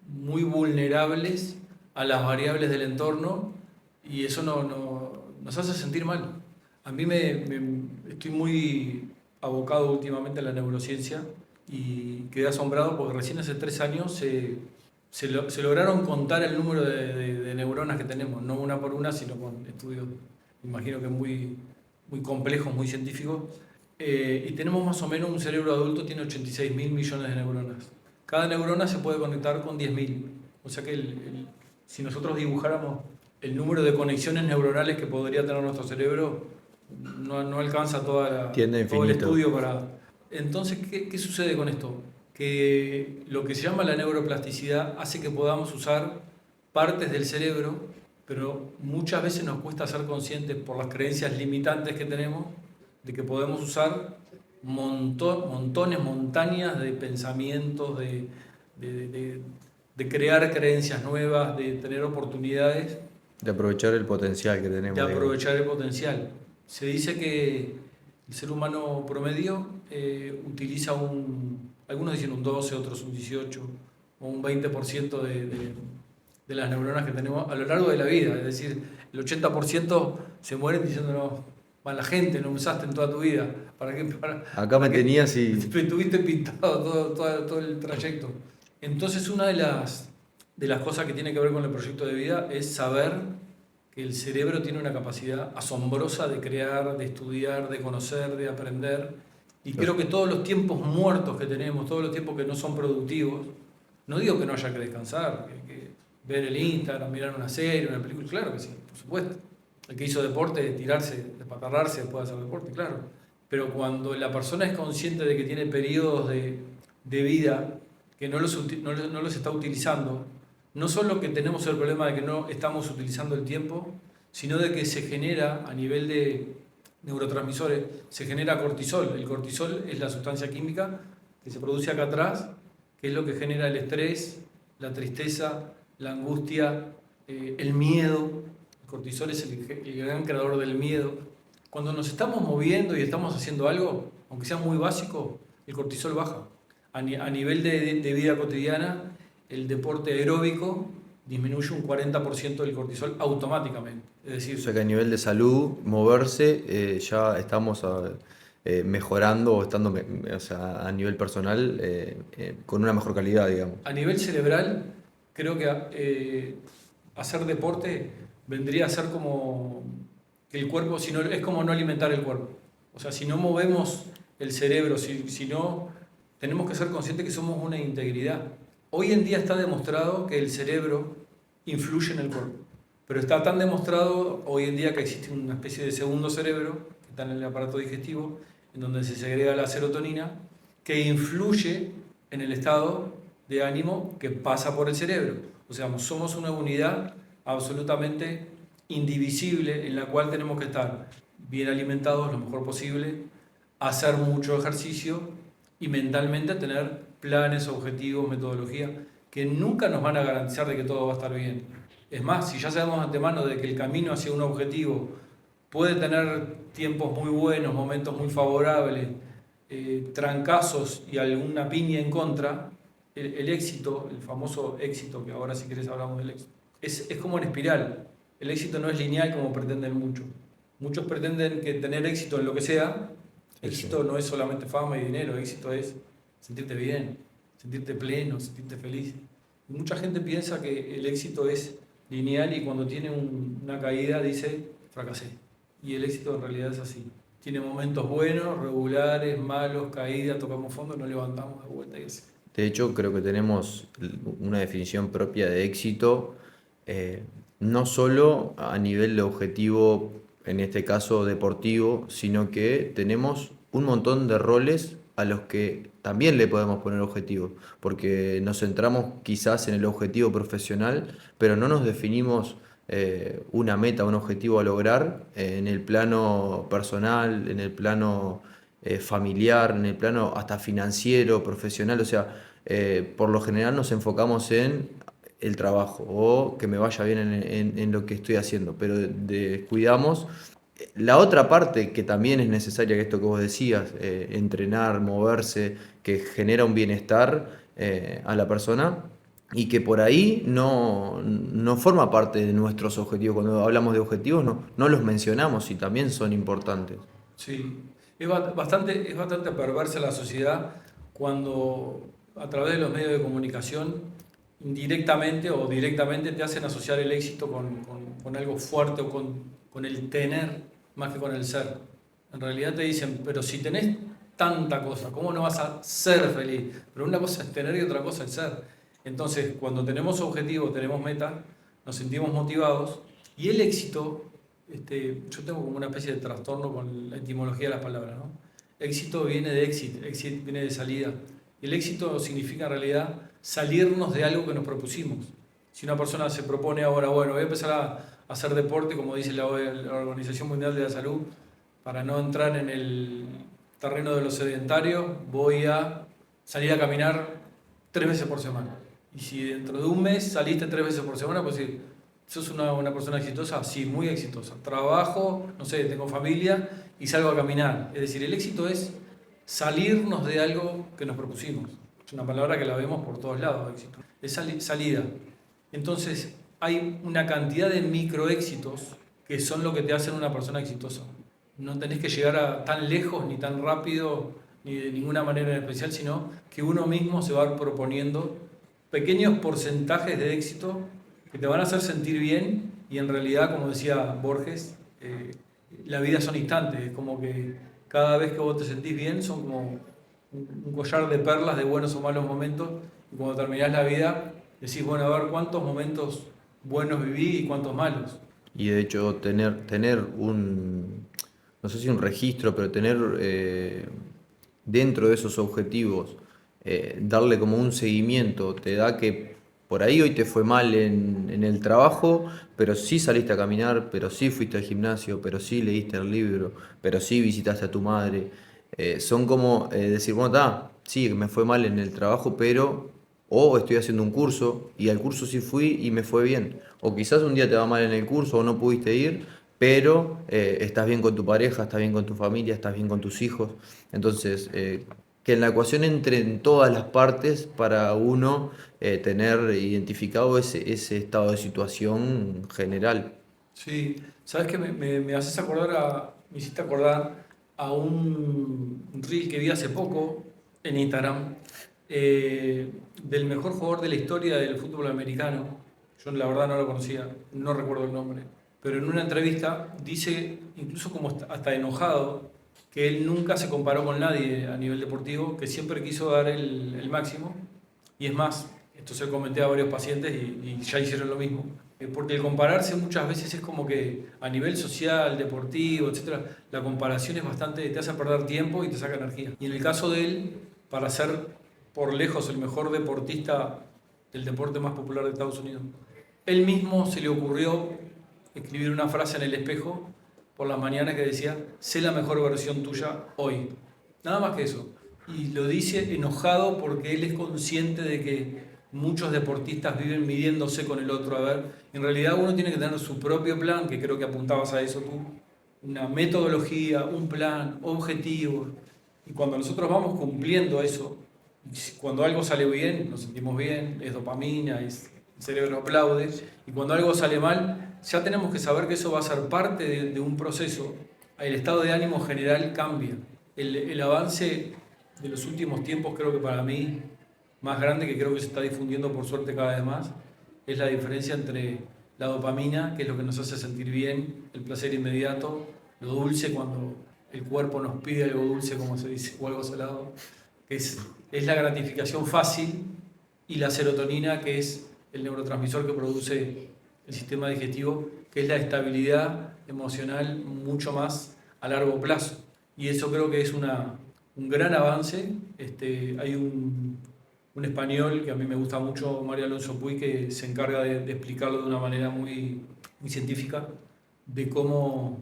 muy vulnerables a las variables del entorno y eso nos hace sentir mal. A mí estoy muy abocado últimamente a la neurociencia y quedé asombrado porque recién hace 3 años se lograron contar el número de neuronas que tenemos, no una por una, sino con estudios, imagino que muy complejos, muy científicos. Y tenemos más o menos un cerebro adulto, tiene 86 mil millones de neuronas. Cada neurona se puede conectar con 10.000. O sea que si nosotros dibujáramos el número de conexiones neuronales que podría tener nuestro cerebro, no alcanza Tiende a todo el infinito. estudio para... Entonces, ¿qué sucede con esto? Que lo que se llama la neuroplasticidad hace que podamos usar partes del cerebro, pero muchas veces nos cuesta ser conscientes por las creencias limitantes que tenemos de que podemos usar montones, montañas de pensamientos, de, de- de crear creencias nuevas, de tener oportunidades, De aprovechar el potencial que de tenemos, digamos. aprovechar el potencial. Se dice que el ser humano promedio utiliza algunos dicen un 12, otros un 18 o un 20% de las neuronas que tenemos a lo largo de la vida. Es decir, el 80% se mueren diciendo, no, mala gente, no usaste en toda tu vida. ¿Para qué, Acá me para qué tenías y tuviste pintado todo el trayecto? Entonces, una de las cosas que tiene que ver con el proyecto de vida es saber que el cerebro tiene una capacidad asombrosa de crear, de estudiar, de conocer, de aprender. Y los- creo que todos los tiempos muertos que tenemos, todos los tiempos que no son productivos, no digo que no haya que descansar, que ver el Instagram, mirar una serie, una película, claro que sí, por supuesto. El que hizo deporte, tirarse, despatarrarse, puede hacer deporte, claro. Pero cuando la persona es consciente de que tiene periodos de vida que no los está utilizando, no solo que tenemos el problema de que no estamos utilizando el tiempo, sino de que se genera a nivel de neurotransmisores, se genera cortisol. El cortisol es la sustancia química que se produce acá atrás, que es lo que genera el estrés, la tristeza, la angustia, el miedo. El cortisol es el gran creador del miedo. Cuando nos estamos moviendo y estamos haciendo algo, aunque sea muy básico, el cortisol baja. A nivel de vida cotidiana, el deporte aeróbico disminuye un 40% del cortisol automáticamente. Es o decir, sea que a nivel de salud, moverse, ya estamos mejorando o estando, o sea, a nivel personal, con una mejor calidad, digamos. a nivel cerebral, creo que hacer deporte vendría a ser como que el cuerpo, si no, es como no alimentar el cuerpo. O sea, si no movemos el cerebro, si no, tenemos que ser conscientes que somos una integridad. Hoy en día está demostrado que el cerebro influye en el cuerpo, pero está tan demostrado hoy en día que existe una especie de segundo cerebro, que está en el aparato digestivo, en donde se segrega la serotonina, que influye en el estado de ánimo que pasa por el cerebro. O sea, somos una unidad absolutamente indivisible en la cual tenemos que estar bien alimentados lo mejor posible, hacer mucho ejercicio y mentalmente tener planes, objetivos, metodología que nunca nos van a garantizar de que todo va a estar bien. Es más, si ya sabemos de antemano de que el camino hacia un objetivo puede tener tiempos muy buenos, momentos muy favorables, trancazos y alguna piña en contra, el éxito, el famoso éxito, que ahora si querés hablamos del éxito, es como en espiral. El éxito no es lineal como pretenden muchos. Muchos pretenden que tener éxito en lo que sea, éxito no es solamente fama y dinero, éxito es sentirte bien, sentirte pleno, sentirte feliz. Y mucha gente piensa que el éxito es lineal y cuando tiene una caída dice, fracasé. Y el éxito en realidad es así. Tiene momentos buenos, regulares, malos, caídas, tocamos fondo, nos levantamos de vuelta y así. De hecho, creo que tenemos una definición propia de éxito, eh, no solo a nivel de objetivo, en este caso deportivo, sino que tenemos un montón de roles a los que también le podemos poner objetivos, porque nos centramos quizás en el objetivo profesional, pero no nos definimos una meta, un objetivo a lograr en el plano personal, en el plano familiar, en el plano hasta financiero, profesional, o sea, por lo general nos enfocamos en el trabajo o que me vaya bien en lo que estoy haciendo, pero descuidamos la otra parte que también es necesaria, que esto que vos decías, entrenar, moverse, que genera un bienestar a la persona y que por ahí no forma parte de nuestros objetivos. Cuando hablamos de objetivos no los mencionamos y también son importantes. Sí, es bastante perversa la sociedad cuando a través de los medios de comunicación indirectamente o directamente te hacen asociar el éxito con algo fuerte o con el tener más que con el ser. En realidad te dicen, pero si tenés tanta cosa, ¿cómo no vas a ser feliz? Pero una cosa es tener y otra cosa es ser. Entonces, cuando tenemos objetivos, tenemos metas, nos sentimos motivados y el éxito, yo tengo como una especie de trastorno con la etimología de las palabras, ¿no? Éxito viene de exit viene de salida. Y el éxito significa en realidad salirnos de algo que nos propusimos. Si una persona se propone ahora, bueno, voy a empezar a hacer deporte, como dice la Organización Mundial de la Salud, para no entrar en el terreno de los sedentarios, voy a salir a caminar 3 veces por semana. Y si dentro de un mes saliste 3 veces por semana, pues decir, ¿sos una persona exitosa? Sí, muy exitosa. Trabajo, no sé, tengo familia y salgo a caminar. Es decir, el éxito es salirnos de algo que nos propusimos. Es una palabra que la vemos por todos lados, éxito. Es salida. Entonces, hay una cantidad de microéxitos que son lo que te hacen una persona exitosa. No tenés que llegar tan lejos ni tan rápido ni de ninguna manera en especial, sino que uno mismo se va proponiendo pequeños porcentajes de éxito que te van a hacer sentir bien y en realidad, como decía Borges, la vida son instantes, es como que cada vez que vos te sentís bien son como un collar de perlas de buenos o malos momentos y cuando terminás la vida decís, bueno, a ver cuántos momentos buenos viví y cuántos malos. Y de hecho tener no sé si un registro, pero tener dentro de esos objetivos, darle como un seguimiento, te da que por ahí hoy te fue mal en el trabajo, pero sí saliste a caminar, pero sí fuiste al gimnasio, pero sí leíste el libro, pero sí visitaste a tu madre. Son como decir, bueno, sí, me fue mal en el trabajo, pero o estoy haciendo un curso y al curso sí fui y me fue bien. O quizás un día te va mal en el curso o no pudiste ir, pero estás bien con tu pareja, estás bien con tu familia, estás bien con tus hijos. Entonces, que en la ecuación entren todas las partes para uno tener identificado ese estado de situación general. Sí, sabes que me haces acordar me hiciste acordar a un reel que vi hace poco en Instagram del mejor jugador de la historia del fútbol americano, Yo la verdad no lo conocía, no recuerdo el nombre, pero en una entrevista dice, incluso como hasta enojado, que él nunca se comparó con nadie a nivel deportivo, que siempre quiso dar el máximo, y es más, esto se lo comenté a varios pacientes y ya hicieron lo mismo, porque el compararse muchas veces es como que a nivel social, deportivo, etcétera, la comparación es bastante, te hace perder tiempo y te saca energía. Y en el caso de él, para ser por lejos el mejor deportista del deporte más popular de Estados Unidos, él mismo se le ocurrió escribir una frase en el espejo por las mañanas que decía: sé la mejor versión tuya hoy. Nada más que eso. Y lo dice enojado porque él es consciente de que muchos deportistas viven midiéndose con el otro. A ver, en realidad uno tiene que tener su propio plan, que creo que apuntabas a eso tú, una metodología, un plan, objetivos. Y cuando nosotros vamos cumpliendo eso, cuando algo sale bien, nos sentimos bien, es dopamina, el cerebro aplaude, y cuando algo sale mal, ya tenemos que saber que eso va a ser parte de un proceso. El estado de ánimo general cambia. El avance de los últimos tiempos, creo que para mí, más grande, que creo que se está difundiendo por suerte cada vez más, es la diferencia entre la dopamina, que es lo que nos hace sentir bien, el placer inmediato, lo dulce cuando el cuerpo nos pide algo dulce, como se dice, o algo salado, que es la gratificación fácil, y la serotonina, que es el neurotransmisor que produce el sistema digestivo, que es la estabilidad emocional mucho más a largo plazo. Y eso creo que es un gran avance. Hay un español que a mí me gusta mucho, Mario Alonso Puig, que se encarga de explicarlo de una manera muy, muy científica, de cómo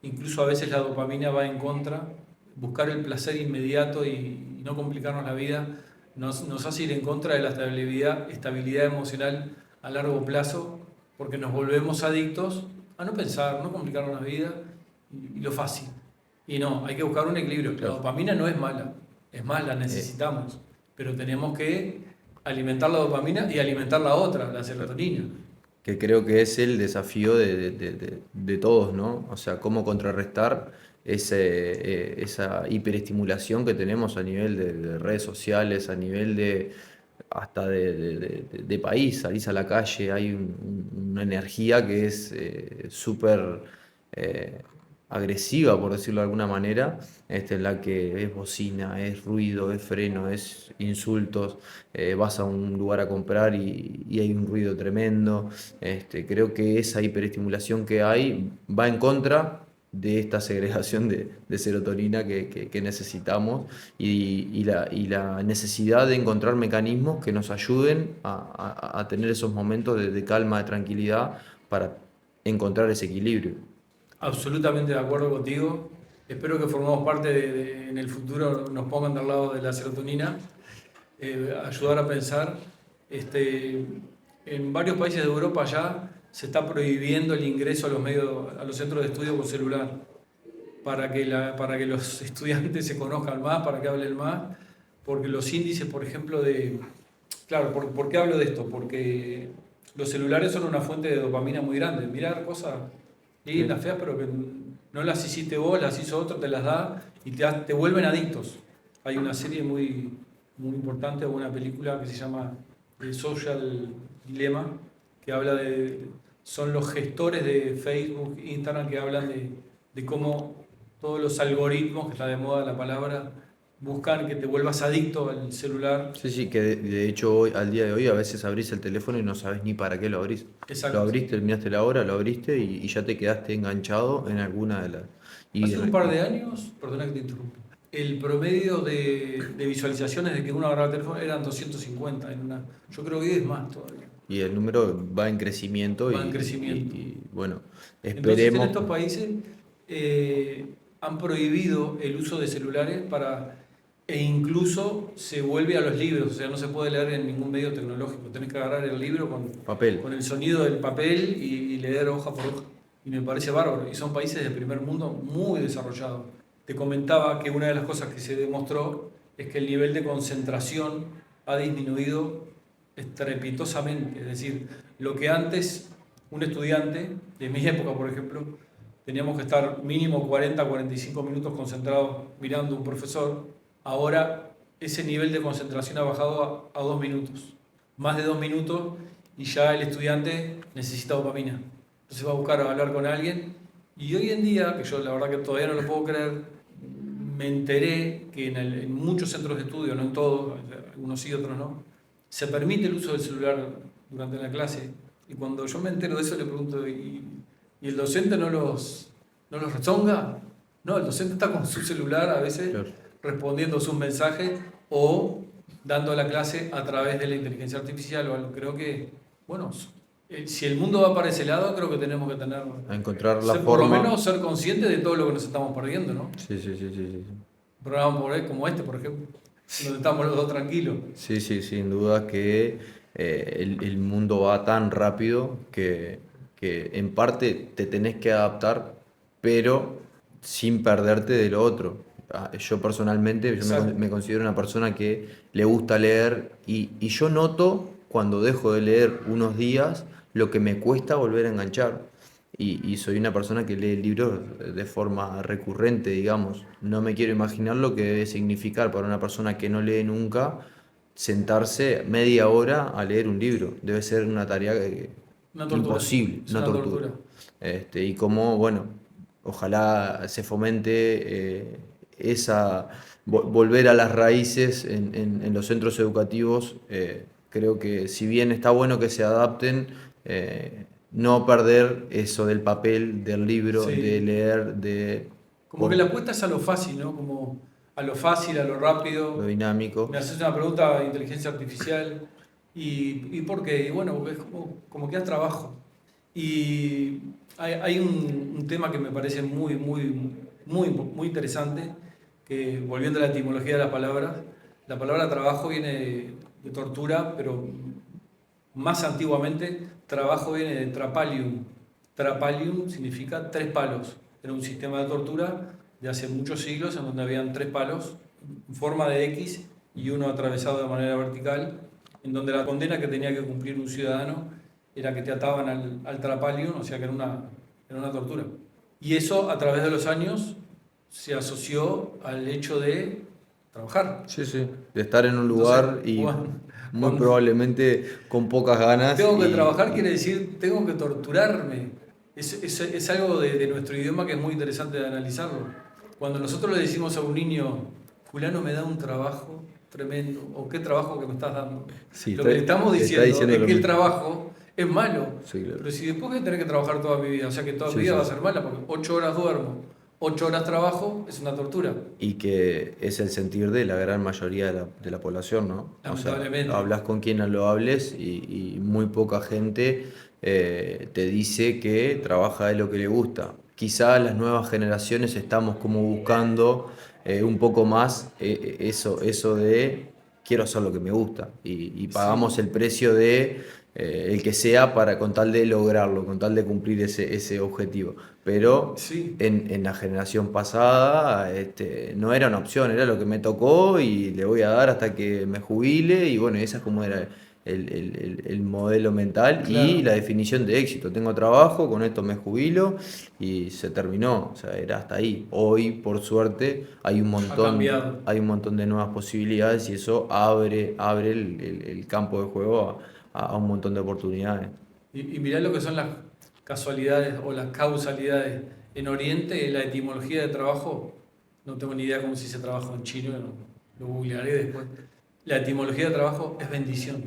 incluso a veces la dopamina va en contra. Buscar el placer inmediato y no complicarnos la vida nos hace ir en contra de la estabilidad emocional a largo plazo, porque nos volvemos adictos a no pensar, no complicarnos la vida y lo fácil. Y no, hay que buscar un equilibrio. Claro. La dopamina no es mala, es más, la necesitamos, pero tenemos que alimentar la dopamina y alimentar la otra, la serotonina. Que creo que es el desafío de todos, ¿no? O sea, cómo contrarrestar esa hiperestimulación que tenemos a nivel de redes sociales, a nivel hasta de país. Salís a la calle, hay una energía que es súper eh, agresiva, por decirlo de alguna manera, en la que es bocina, es ruido, es freno, es insultos. Vas a un lugar a comprar y hay un ruido tremendo. Creo que esa hiperestimulación que hay va en contra de esta segregación de serotonina que necesitamos, y la necesidad de encontrar mecanismos que nos ayuden a tener esos momentos de calma, de tranquilidad, para encontrar ese equilibrio. Absolutamente de acuerdo contigo. Espero que formemos parte en el futuro, nos pongan del lado de la serotonina, ayudar a pensar. En varios países de Europa ya se está prohibiendo el ingreso a los centros de estudio con celular, para que los estudiantes se conozcan más, para que hablen más, porque los índices, por ejemplo, Claro, ¿por qué hablo de esto? Porque los celulares son una fuente de dopamina muy grande. Mirar cosas lindas, feas, pero que no las hiciste vos, las hizo otro, te las da y te vuelven adictos. Hay una serie muy, muy importante, o una película que se llama The Social Dilemma, que habla son los gestores de Facebook, Instagram, que hablan de cómo todos los algoritmos, que está de moda la palabra, buscan que te vuelvas adicto al celular. Sí, sí, que de hecho hoy, al día de hoy, a veces abrís el teléfono y no sabes ni para qué lo abrís. Exacto. Lo abriste, miraste la hora, lo abriste y ya te quedaste enganchado en alguna de las... Hace un par de años, perdona que te interrumpa, el promedio de visualizaciones de que uno agarraba el teléfono eran 250 yo creo que hoy es más todavía. Y el número va en crecimiento. Va en crecimiento. Y bueno, Entonces en esperemos. estos países han prohibido el uso de celulares e incluso se vuelve a los libros, o sea, no se puede leer en ningún medio tecnológico, tenés que agarrar el libro Papel. con el sonido del papel y leer hoja por hoja. Y me parece bárbaro, y son países del primer mundo muy desarrollados. Te comentaba que una de las cosas que se demostró es que el nivel de concentración ha disminuido estrepitosamente. Es decir, lo que antes un estudiante, de mi época por ejemplo, teníamos que estar mínimo 40-45 minutos concentrados mirando a un profesor, ahora ese nivel de concentración ha bajado a 2 minutos. Más de 2 minutos, y ya el estudiante necesita dopamina. Entonces va a buscar hablar con alguien. Y hoy en día, que yo la verdad que todavía no lo puedo creer, me enteré que en muchos centros de estudio, no en todos, algunos sí, otros no, se permite el uso del celular durante la clase. Y cuando yo me entero de eso le pregunto, ¿y el docente no los rezonga? No, el docente está con su celular a veces Claro. respondiendo sus mensajes o dando la clase a través de la inteligencia artificial o algo. Creo que, bueno, si el mundo va para ese lado, creo que tenemos que tener, A encontrar la por lo forma. menos ser conscientes de todo lo que nos estamos perdiendo, ¿no? Sí, sí, sí, sí, sí. Un programa como este, por ejemplo, donde estamos los dos tranquilos. Sí, sí, sin duda que el mundo va tan rápido que en parte te tenés que adaptar, pero sin perderte de lo otro. Yo personalmente, Exacto. me considero una persona que le gusta leer y yo noto cuando dejo de leer unos días lo que me cuesta volver a enganchar. Y soy una persona que lee libros de forma recurrente, digamos. No me quiero imaginar lo que debe significar para una persona que no lee nunca sentarse media hora a leer un libro. Debe ser una tarea Una tortura. imposible, Es una una tortura. tortura. Y como, bueno, ojalá se fomente volver a las raíces en los centros educativos. Creo que si bien está bueno que se adapten, no perder eso del papel, del libro, de Sí. leer, de Como que por la apuesta es a lo fácil, ¿no? Como a lo fácil, a lo rápido. lo dinámico. Me haces una pregunta de inteligencia artificial. ¿Y por qué? Y bueno, porque es como que da trabajo. Y hay un tema que me parece muy interesante, que volviendo a la etimología de las palabras, la palabra trabajo viene de tortura, pero más antiguamente trabajo viene de trapalium. Trapalium significa tres palos. Era un sistema de tortura de hace muchos siglos en donde habían tres palos en forma de X y uno atravesado de manera vertical, en donde la condena que tenía que cumplir un ciudadano era que te ataban al trapalium, o sea que era una tortura. Y eso a través de los años se asoció al hecho de trabajar. Sí, sí, de estar en un Entonces, lugar y muy cuando probablemente con pocas ganas tengo que trabajar quiere decir tengo que torturarme. Es algo de nuestro idioma que es muy interesante de analizarlo. Cuando nosotros le decimos a un niño, fulano me da un trabajo tremendo, o qué trabajo que me estás dando, sí, lo que le estamos te está diciendo diciendo es lo que el mismo. trabajo es malo. Sí, claro. Pero si después voy a tener que trabajar toda mi vida, o sea que toda mi Sí, vida sí, va a sí. ser mala, porque 8 horas duermo, 8 horas trabajo, es una tortura, Y que es el sentir de la gran mayoría de la población, ¿no? O sea, lamentablemente. hablas con quien lo hables y muy poca gente te dice que trabaja de lo que le gusta. Quizá las nuevas generaciones estamos como buscando un poco más eso de quiero hacer lo que me gusta y pagamos Sí, el precio de el que sea para con tal de lograrlo, con tal de cumplir ese objetivo. Pero sí. en la generación pasada no era una opción, era lo que me tocó y le voy a dar hasta que me jubile y bueno, esa es como era el modelo mental y Claro, la definición de éxito. Tengo trabajo, con esto me jubilo y se terminó, o sea, era hasta ahí. Hoy, por suerte, ha cambiado. hay un montón de nuevas posibilidades y eso abre el campo de juego a un montón de oportunidades. Y mirá lo que son las casualidades o las causalidades. En Oriente, la etimología de trabajo, no tengo ni idea cómo se dice trabajo en chino, lo googlearé después. La etimología de trabajo es bendición.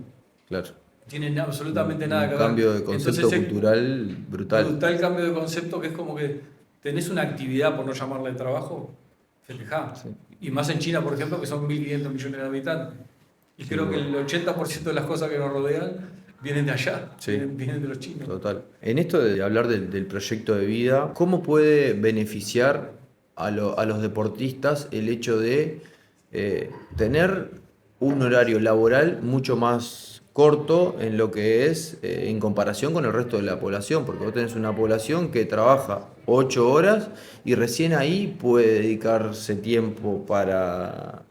Claro. No tiene absolutamente nada Un que cambio de ver. concepto Entonces es cultural brutal. brutal cambio de concepto que es como que tenés una actividad, por no llamarla de trabajo, festejá. Sí, Y más en China, por ejemplo, que son 1.500 millones de habitantes. Y sin creo que duda. el 80% de las cosas que nos rodean vienen de allá, Sí, vienen de los chinos. total. En esto de hablar del proyecto de vida, ¿cómo puede beneficiar a los deportistas el hecho de tener un horario laboral mucho más corto en lo que es en comparación con el resto de la población? Porque vos tenés una población que trabaja 8 horas y recién ahí puede dedicarse tiempo para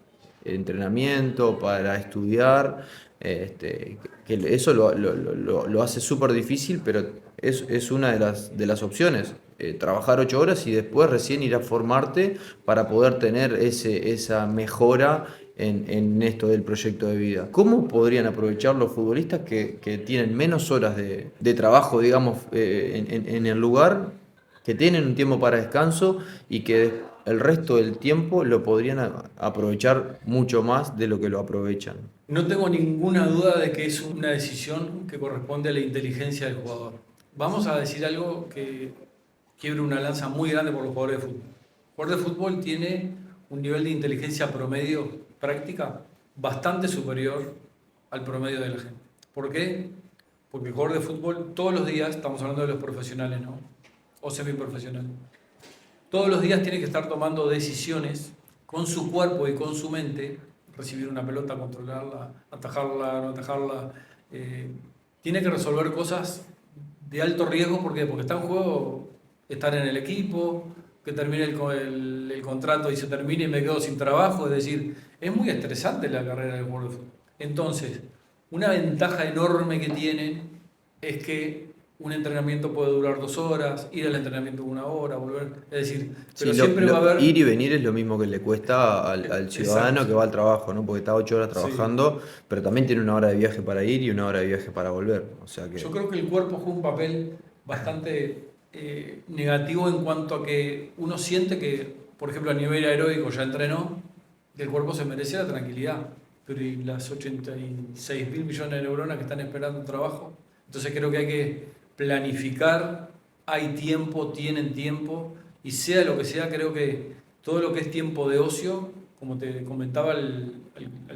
entrenamiento, para estudiar. Que eso lo hace súper difícil, pero es una de las opciones. Trabajar 8 horas y después recién ir a formarte para poder tener esa mejora en esto del proyecto de vida. ¿Cómo podrían aprovechar los futbolistas que tienen menos horas de trabajo, digamos, en el lugar, que tienen un tiempo para descanso y que el resto del tiempo lo podrían aprovechar mucho más de lo que lo aprovechan? No tengo ninguna duda de que es una decisión que corresponde a la inteligencia del jugador. Vamos a decir algo que quiebre una lanza muy grande por los jugadores de fútbol. El jugador de fútbol tiene un nivel de inteligencia promedio práctica bastante superior al promedio de la gente. ¿Por qué? Porque el jugador de fútbol todos los días, estamos hablando de los profesionales, ¿no? O semiprofesionales, todos los días tiene que estar tomando decisiones con su cuerpo y con su mente, recibir una pelota, controlarla, atajarla, no atajarla. Tiene que resolver cosas de alto riesgo. ¿Por qué? Porque está en juego estar en el equipo, que termine el contrato y se termine y me quedo sin trabajo. Es decir, es muy estresante la carrera del jugador de fútbol. Entonces, una ventaja enorme que tienen es que un entrenamiento puede durar 2 horas, ir al entrenamiento 1 hora, volver. Es decir, pero Sí, siempre va a haber. ir y venir es lo mismo que le cuesta al ciudadano Exacto. que va al trabajo, ¿no? Porque está 8 horas Sí. trabajando, pero también tiene 1 hora de viaje para ir y 1 hora de viaje para volver. O sea Yo que, creo que el cuerpo juega un papel bastante negativo en cuanto a que uno siente que, por ejemplo, a nivel aeróbico ya entrenó, que el cuerpo se merece la tranquilidad. Pero y las 86.000 millones de neuronas que están esperando un trabajo. Entonces creo que hay que planificar, hay tiempo, tienen tiempo, y sea lo que sea, creo que todo lo que es tiempo de ocio, como te comentaba al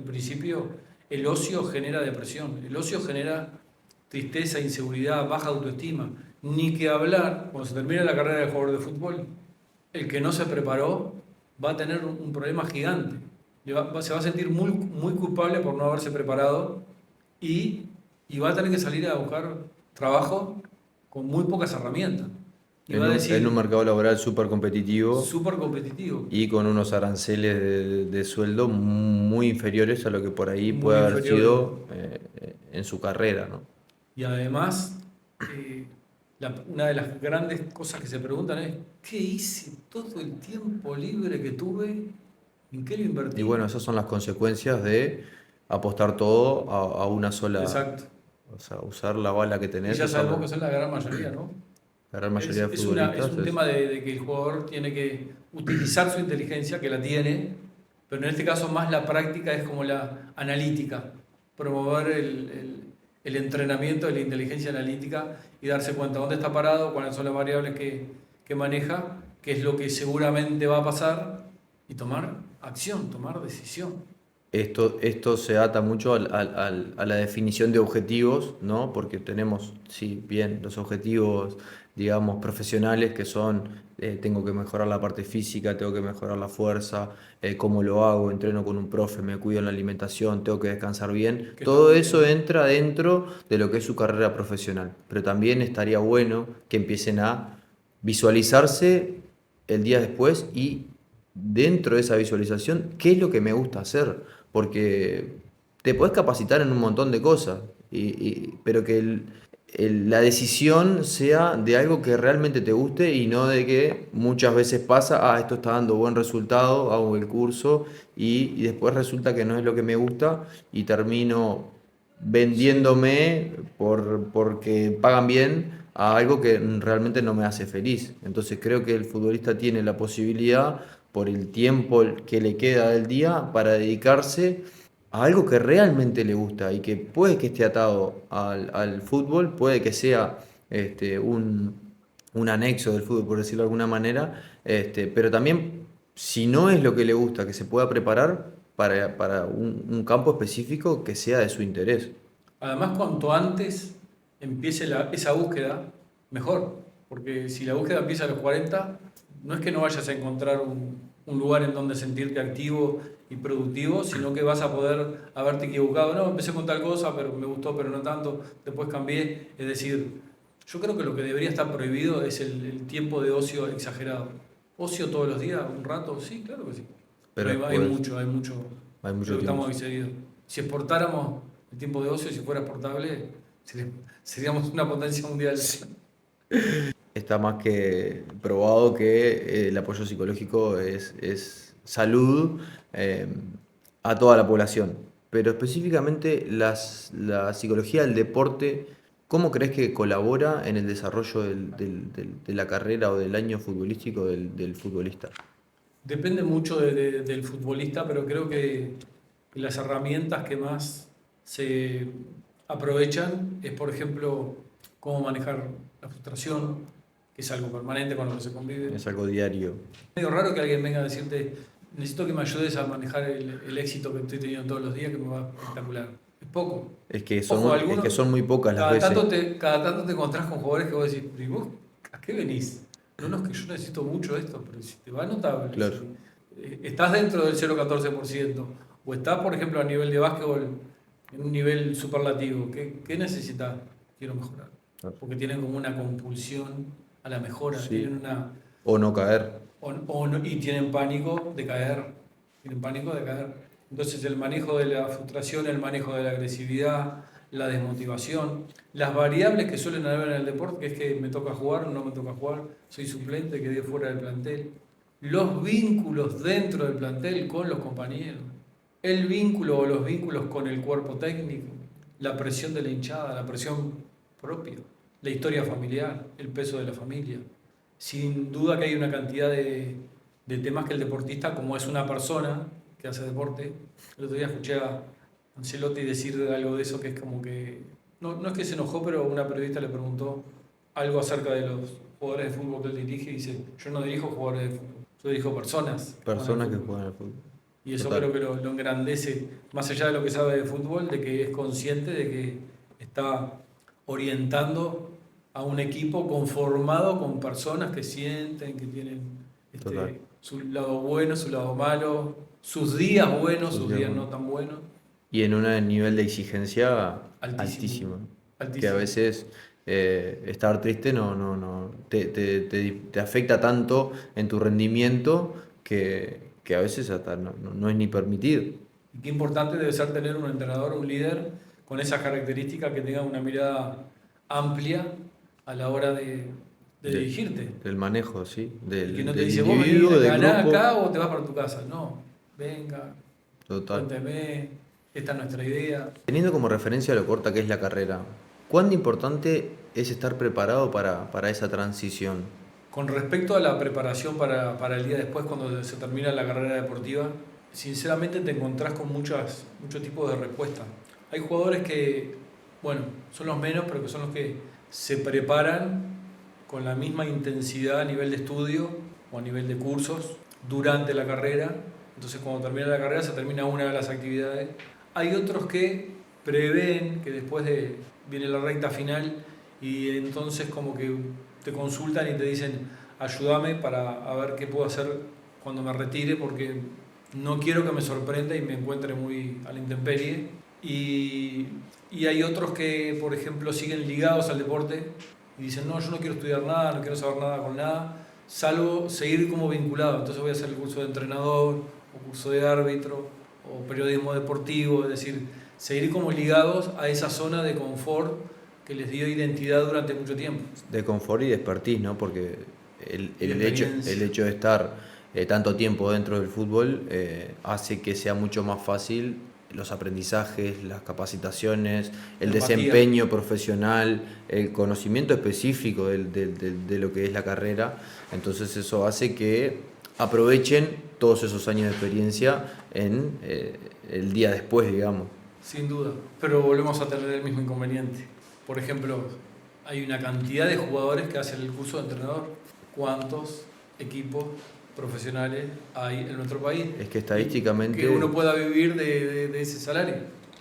principio, el ocio genera depresión, el ocio genera tristeza, inseguridad, baja autoestima. Ni que hablar, cuando se termine la carrera de jugador de fútbol, el que no se preparó va a tener un problema gigante. Se va a sentir muy, muy culpable por no haberse preparado y, y va a tener que salir a buscar trabajo con muy pocas herramientas. Y va a en un decir, mercado laboral súper competitivo súper competitivo, y con unos aranceles de sueldo muy inferiores a lo que por ahí muy puede haber inferiores. sido en su carrera, ¿no? Y además, una de las grandes cosas que se preguntan es, ¿qué hice todo el tiempo libre que tuve? ¿En qué lo Y invertí? bueno, esas son las consecuencias de apostar todo a una sola, Exacto. o sea, usar la bala que Y tenés, ya usar sabemos que son la gran mayoría, ¿no? la gran mayoría de Es futbolistas. un tema de que el jugador tiene que utilizar su inteligencia, que la tiene, pero en este caso más la práctica es como la analítica, promover el entrenamiento de la inteligencia analítica y darse cuenta dónde está parado, cuáles son las variables que maneja, qué es lo que seguramente va a pasar y tomar acción, tomar decisión. Esto se ata mucho a la definición de objetivos, ¿no? Porque tenemos, sí, bien, los objetivos, digamos, profesionales que son, tengo que mejorar la parte física, tengo que mejorar la fuerza, cómo lo hago, entreno con un profe, me cuido en la alimentación, tengo que descansar bien. Que está Todo muy eso bien. entra dentro de lo que es su carrera profesional. Pero también estaría bueno que empiecen a visualizarse el día después y dentro de esa visualización, ¿qué es lo que me gusta hacer? Porque te podés capacitar en un montón de cosas, pero que la decisión sea de algo que realmente te guste y no de que muchas veces pasa, esto está dando buen resultado, hago el curso y después resulta que no es lo que me gusta y termino Sí. vendiéndome porque pagan bien a algo que realmente no me hace feliz. Entonces creo que el futbolista tiene la posibilidad, por el tiempo que le queda del día, para dedicarse a algo que realmente le gusta y que puede que esté atado al fútbol, puede que sea un anexo del fútbol, por decirlo de alguna manera, pero también si no es lo que le gusta, que se pueda preparar para un campo específico que sea de su interés. Además, cuanto antes empiece esa búsqueda, mejor. Porque si la búsqueda empieza a los 40, no es que no vayas a encontrar un lugar en donde sentirte activo y productivo, sino que vas a poder haberte equivocado. No, empecé con tal cosa, pero me gustó, pero no tanto, después cambié. Es decir, yo creo que lo que debería estar prohibido es el tiempo de ocio exagerado. ¿Ocio todos los días? ¿Un rato? Sí, claro que sí. Pero Pero hay después mucho, hay mucho. hay mucho Creo que tiempo. estamos excedidos. Si exportáramos el tiempo de ocio, si fuera exportable, seríamos una potencia mundial. Está más que probado que el apoyo psicológico es salud. eh, a toda la población, pero específicamente la psicología del deporte, ¿cómo crees que colabora en el desarrollo de la carrera o del año futbolístico del futbolista? Depende mucho del futbolista, pero creo que las herramientas que más se aprovechan es, por ejemplo, cómo manejar la frustración, que es algo permanente con lo que se convive. Es algo diario. Es medio raro que alguien venga a decirte, necesito que me ayudes a manejar el éxito que estoy teniendo todos los días, que me va espectacular. Es poco. Ojo, Es que son muy pocas las veces. Cada tanto te encontrás con jugadores que vos decís, ¿pero y vos a qué venís? No, no, es que yo necesito mucho esto, pero si te va notable. Claro. Si, estás dentro del 0,14%, o estás, por ejemplo, a nivel de básquetbol, en un nivel superlativo, ¿qué necesitas? Quiero mejorar. Claro. Porque tienen como una compulsión a la mejora, Sí. tienen una... O no caer. Y tienen pánico de caer. Tienen pánico de caer. Entonces el manejo de la frustración, el manejo de la agresividad, la desmotivación, las variables que suelen haber en el deporte, que es que me toca jugar o no me toca jugar, soy suplente, quedé fuera del plantel, los vínculos dentro del plantel con los compañeros, el vínculo o los vínculos con el cuerpo técnico, la presión de la hinchada, la presión propia, la historia familiar, el peso de la familia. Sin duda que hay una cantidad de temas que el deportista, como es una persona que hace deporte, el otro día escuché a Ancelotti decir algo de eso, que es como que, no es que se enojó, pero una periodista le preguntó algo acerca de los jugadores de fútbol que él dirige y dice, yo no dirijo jugadores de fútbol, yo dirijo personas. Personas que juegan al fútbol. Y eso Total. creo que lo engrandece, más allá de lo que sabe de fútbol, de que es consciente de que está orientando a un equipo conformado con personas que sienten, que tienen su lado bueno, su lado malo, sus días buenos, sus días no tan buenos. Y en un nivel de exigencia Altísimo. altísimo. Que a veces estar triste te afecta tanto en tu rendimiento que a veces hasta no es ni permitido. Y qué importante debe ser tener un entrenador, un líder con esas características, que tenga una mirada amplia a la hora de dirigirte. Del manejo, sí. Y que no te del dice, vos individuo, venís a del ganar grupo. acá o te vas para tu casa. No, venga, Total. cuénteme, esta es nuestra idea. Teniendo como referencia lo corta que es la carrera, ¿cuán importante es estar preparado para esa transición? Con respecto a la preparación para el día después, cuando se termina la carrera deportiva, sinceramente te encontrás con muchos tipos de respuestas. Hay jugadores que, bueno, son los menos, pero que son los que se preparan con la misma intensidad a nivel de estudio o a nivel de cursos durante la carrera. Entonces, cuando termina la carrera, se termina una de las actividades. Hay otros que prevén que viene la recta final y entonces como que te consultan y te dicen, ayúdame para ver qué puedo hacer cuando me retire, porque no quiero que me sorprenda y me encuentre muy a la intemperie. Y hay otros que, por ejemplo, siguen ligados al deporte y dicen, no, yo no quiero estudiar nada, no quiero saber nada con nada, salvo seguir como vinculado. Entonces voy a hacer el curso de entrenador, o curso de árbitro, o periodismo deportivo, es decir, seguir como ligados a esa zona de confort que les dio identidad durante mucho tiempo. De confort y de expertise, ¿no? Porque el experiencia. hecho de estar tanto tiempo dentro del fútbol hace que sea mucho más fácil los aprendizajes, las capacitaciones, el Empatía. desempeño profesional, el conocimiento específico de lo que es la carrera. Entonces eso hace que aprovechen todos esos años de experiencia en el día después, digamos. Sin duda, pero volvemos a tener el mismo inconveniente. Por ejemplo, hay una cantidad de jugadores que hacen el curso de entrenador. ¿Cuántos equipos profesionales hay en nuestro país? Es que estadísticamente... Que uno pueda vivir de ese salario.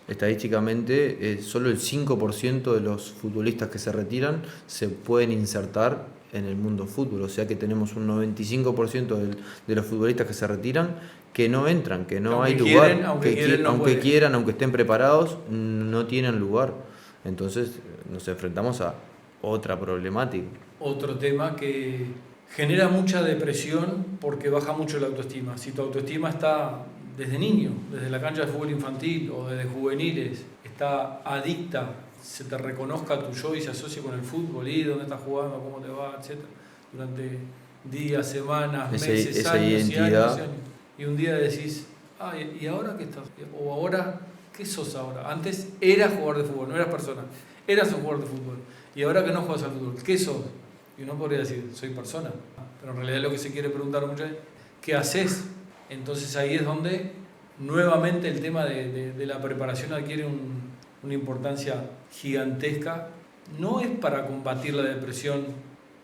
Estadísticamente, solo el 5% de los futbolistas que se retiran se pueden insertar en el mundo fútbol. O sea que tenemos un 95% de los futbolistas que se retiran que no entran, que no hay lugar. Aunque quieran, aunque estén preparados, no tienen lugar. Entonces nos enfrentamos a otra problemática. Otro tema que genera mucha depresión porque baja mucho la autoestima. Si tu autoestima está desde niño, desde la cancha de fútbol infantil o desde juveniles, está adicta, se te reconozca tu yo y se asocie con el fútbol, y dónde estás jugando, cómo te va, etc. Durante días, semanas, meses, esa años identidad. y años y años. Y un día decís, Ah, ¿y ahora qué estás? O ahora, ¿qué sos ahora? Antes eras jugador de fútbol, no eras persona. Eras un jugador de fútbol. Y ahora que no juegas al fútbol, ¿qué sos? Y uno podría decir, soy persona. Pero en realidad lo que se quiere preguntar mucho es, ¿qué haces? Entonces ahí es donde nuevamente el tema de la preparación adquiere una importancia gigantesca. No es para combatir la depresión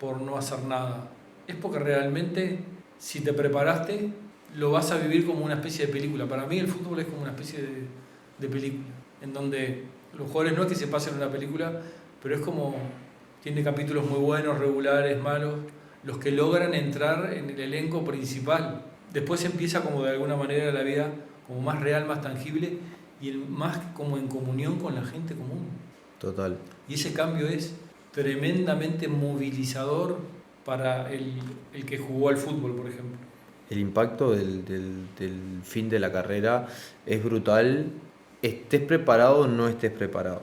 por no hacer nada. Es porque realmente, si te preparaste, lo vas a vivir como una especie de película. Para mí el fútbol es como una especie de película, en donde los jugadores no es que se pasen una película, pero es como, tiene capítulos muy buenos, regulares, malos, los que logran entrar en el elenco principal. Después empieza como de alguna manera la vida como más real, más tangible y más como en comunión con la gente común. Total. Y ese cambio es tremendamente movilizador para el que jugó al fútbol, por ejemplo. El impacto del fin de la carrera es brutal, estés preparado o no estés preparado.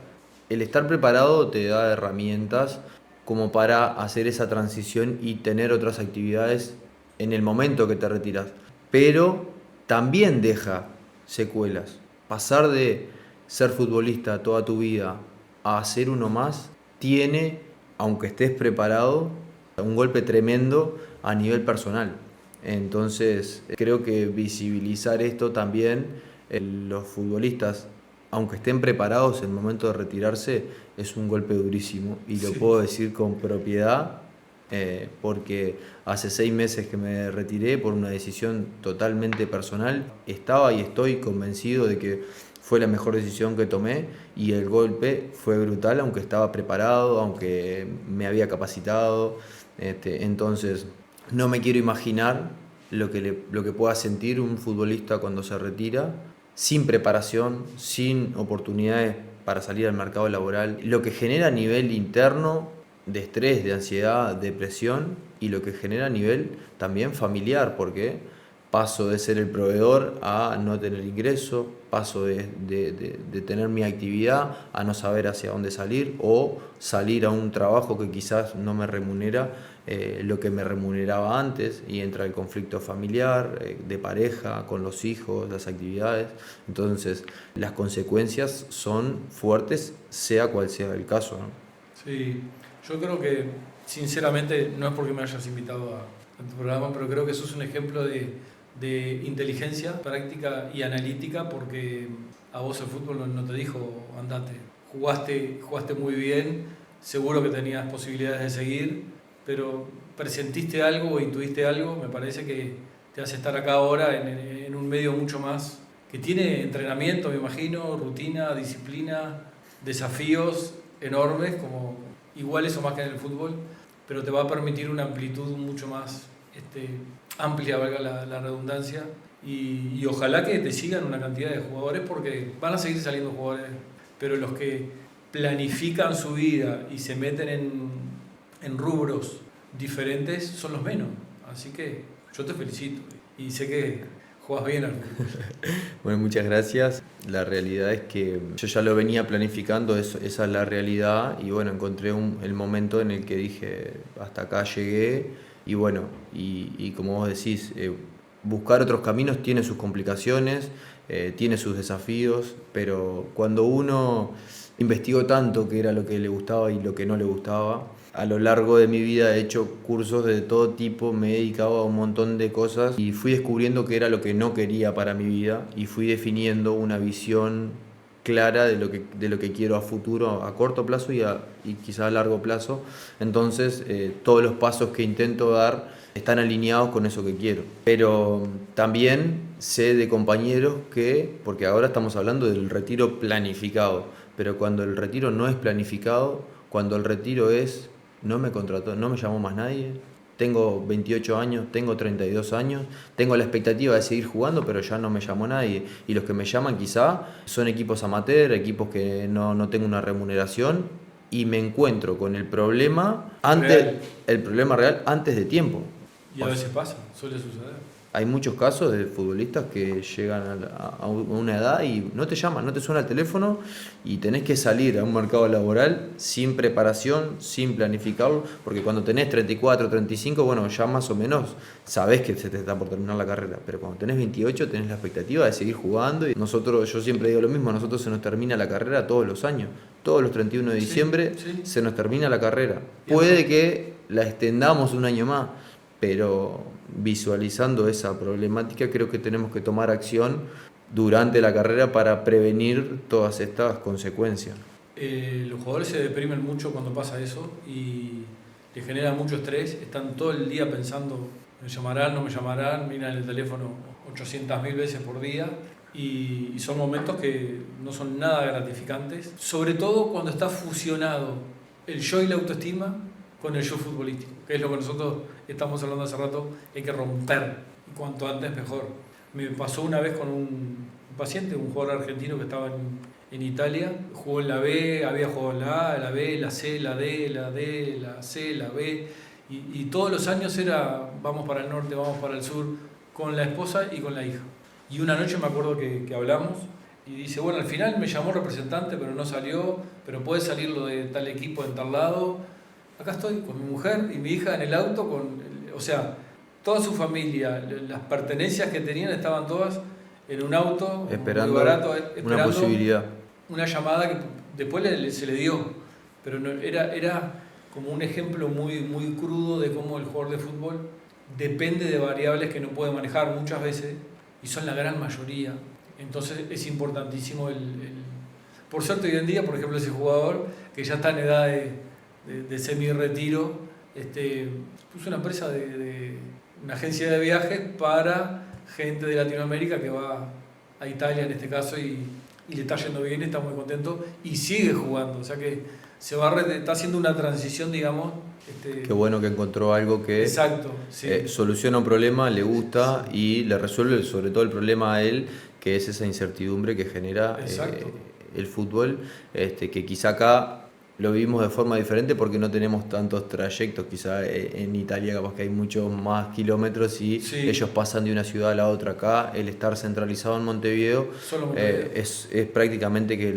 El estar preparado te da herramientas como para hacer esa transición y tener otras actividades en el momento que te retiras. Pero también deja secuelas. Pasar de ser futbolista toda tu vida a ser uno más tiene, aunque estés preparado, un golpe tremendo a nivel personal. Entonces, creo que visibilizar esto también, los futbolistas, aunque estén preparados en el momento de retirarse, es un golpe durísimo. Y lo puedo decir con propiedad, porque hace 6 meses que me retiré por una decisión totalmente personal. Estaba y estoy convencido de que fue la mejor decisión que tomé y el golpe fue brutal, aunque estaba preparado, aunque me había capacitado. Entonces, no me quiero imaginar lo que pueda sentir un futbolista cuando se retira, sin preparación, sin oportunidades para salir al mercado laboral, lo que genera a nivel interno de estrés, de ansiedad, depresión y lo que genera a nivel también familiar, porque paso de ser el proveedor a no tener ingreso, paso de tener mi actividad a no saber hacia dónde salir o salir a un trabajo que quizás no me remunera lo que me remuneraba antes y entra el conflicto familiar, de pareja, con los hijos, las actividades. Entonces las consecuencias son fuertes, sea cual sea el caso, ¿no? Sí, yo creo que sinceramente no es porque me hayas invitado a tu programa, pero creo que eso es un ejemplo de inteligencia práctica y analítica, porque a vos el fútbol no te dijo andate, jugaste muy bien, seguro que tenías posibilidades de seguir, pero presentiste algo o intuiste algo, me parece que te hace estar acá ahora en un medio mucho más, que tiene entrenamiento, me imagino, rutina, disciplina, desafíos enormes, como iguales o más que en el fútbol, pero te va a permitir una amplitud mucho más amplia, valga la redundancia, y ojalá que te sigan una cantidad de jugadores, porque van a seguir saliendo jugadores, pero los que planifican su vida y se meten en rubros diferentes son los menos. Así que yo te felicito y sé que juegas bien al fútbol. Bueno, muchas gracias. La realidad es que yo ya lo venía planificando, esa es la realidad, y bueno, encontré el momento en el que dije, hasta acá llegué, y bueno, y como vos decís, buscar otros caminos tiene sus complicaciones, tiene sus desafíos, pero cuando uno investigó tanto qué era lo que le gustaba y lo que no le gustaba, a lo largo de mi vida he hecho cursos de todo tipo, me he dedicado a un montón de cosas y fui descubriendo qué era lo que no quería para mi vida y fui definiendo una visión clara de lo que quiero a futuro, a corto plazo y quizá a largo plazo. Entonces, todos los pasos que intento dar están alineados con eso que quiero. Pero también sé de compañeros que, porque ahora estamos hablando del retiro planificado, pero cuando el retiro no es planificado, cuando el retiro es no me contrató, no me llamó más nadie, tengo 28 años, tengo 32 años, tengo la expectativa de seguir jugando, pero ya no me llamó nadie. Y los que me llaman quizá son equipos amateur, equipos que no tengo una remuneración, y me encuentro con el problema real antes de tiempo. Y a veces pasa, suele suceder. Hay muchos casos de futbolistas que llegan a una edad y no te llaman, no te suena el teléfono y tenés que salir a un mercado laboral sin preparación, sin planificarlo, porque cuando tenés 34, 35, bueno, ya más o menos sabés que se te está por terminar la carrera, pero cuando tenés 28 tenés la expectativa de seguir jugando y nosotros, yo siempre digo lo mismo, a nosotros se nos termina la carrera todos los años, todos los 31 de diciembre se nos termina la carrera. Puede que la extendamos un año más, pero visualizando esa problemática creo que tenemos que tomar acción durante la carrera para prevenir todas estas consecuencias. Los jugadores se deprimen mucho cuando pasa eso y les genera mucho estrés, están todo el día pensando, me llamarán, no me llamarán, miran el teléfono 800.000 veces por día y son momentos que no son nada gratificantes, sobre todo cuando está fusionado el yo y la autoestima con el yo futbolístico, que es lo que nosotros estamos hablando hace rato, hay que romper, y cuanto antes mejor. Me pasó una vez con un paciente, un jugador argentino que estaba en Italia, jugó en la B, había jugado en la A, la B, la C, la D, la D, la C, la B, y todos los años era vamos para el norte, vamos para el sur, con la esposa y con la hija. Y una noche me acuerdo que hablamos y dice, bueno, al final me llamó representante, pero no salió, pero puede salir lo de tal equipo en tal lado. Acá estoy con mi mujer y mi hija en el auto, o sea, toda su familia, las pertenencias que tenían estaban todas en un auto esperando muy barato, esperando una posibilidad. Una llamada que después se le dio, pero no, era como un ejemplo muy, muy crudo de cómo el jugador de fútbol depende de variables que no puede manejar muchas veces, y son la gran mayoría. Entonces es importantísimo por suerte hoy en día, por ejemplo, ese jugador que ya está en edad de semi-retiro, puso una empresa una agencia de viajes para gente de Latinoamérica que va a Italia en este caso y le está yendo bien, está muy contento y sigue jugando, o sea que está haciendo una transición, digamos. Qué bueno que encontró algo que exacto, sí. Soluciona un problema, le gusta y le resuelve sobre todo el problema a él, que es esa incertidumbre que genera el fútbol, que quizá acá lo vivimos de forma diferente porque no tenemos tantos trayectos, quizá en Italia capaz que hay muchos más kilómetros y ellos pasan de una ciudad a la otra. Acá el estar centralizado en Montevideo, es prácticamente que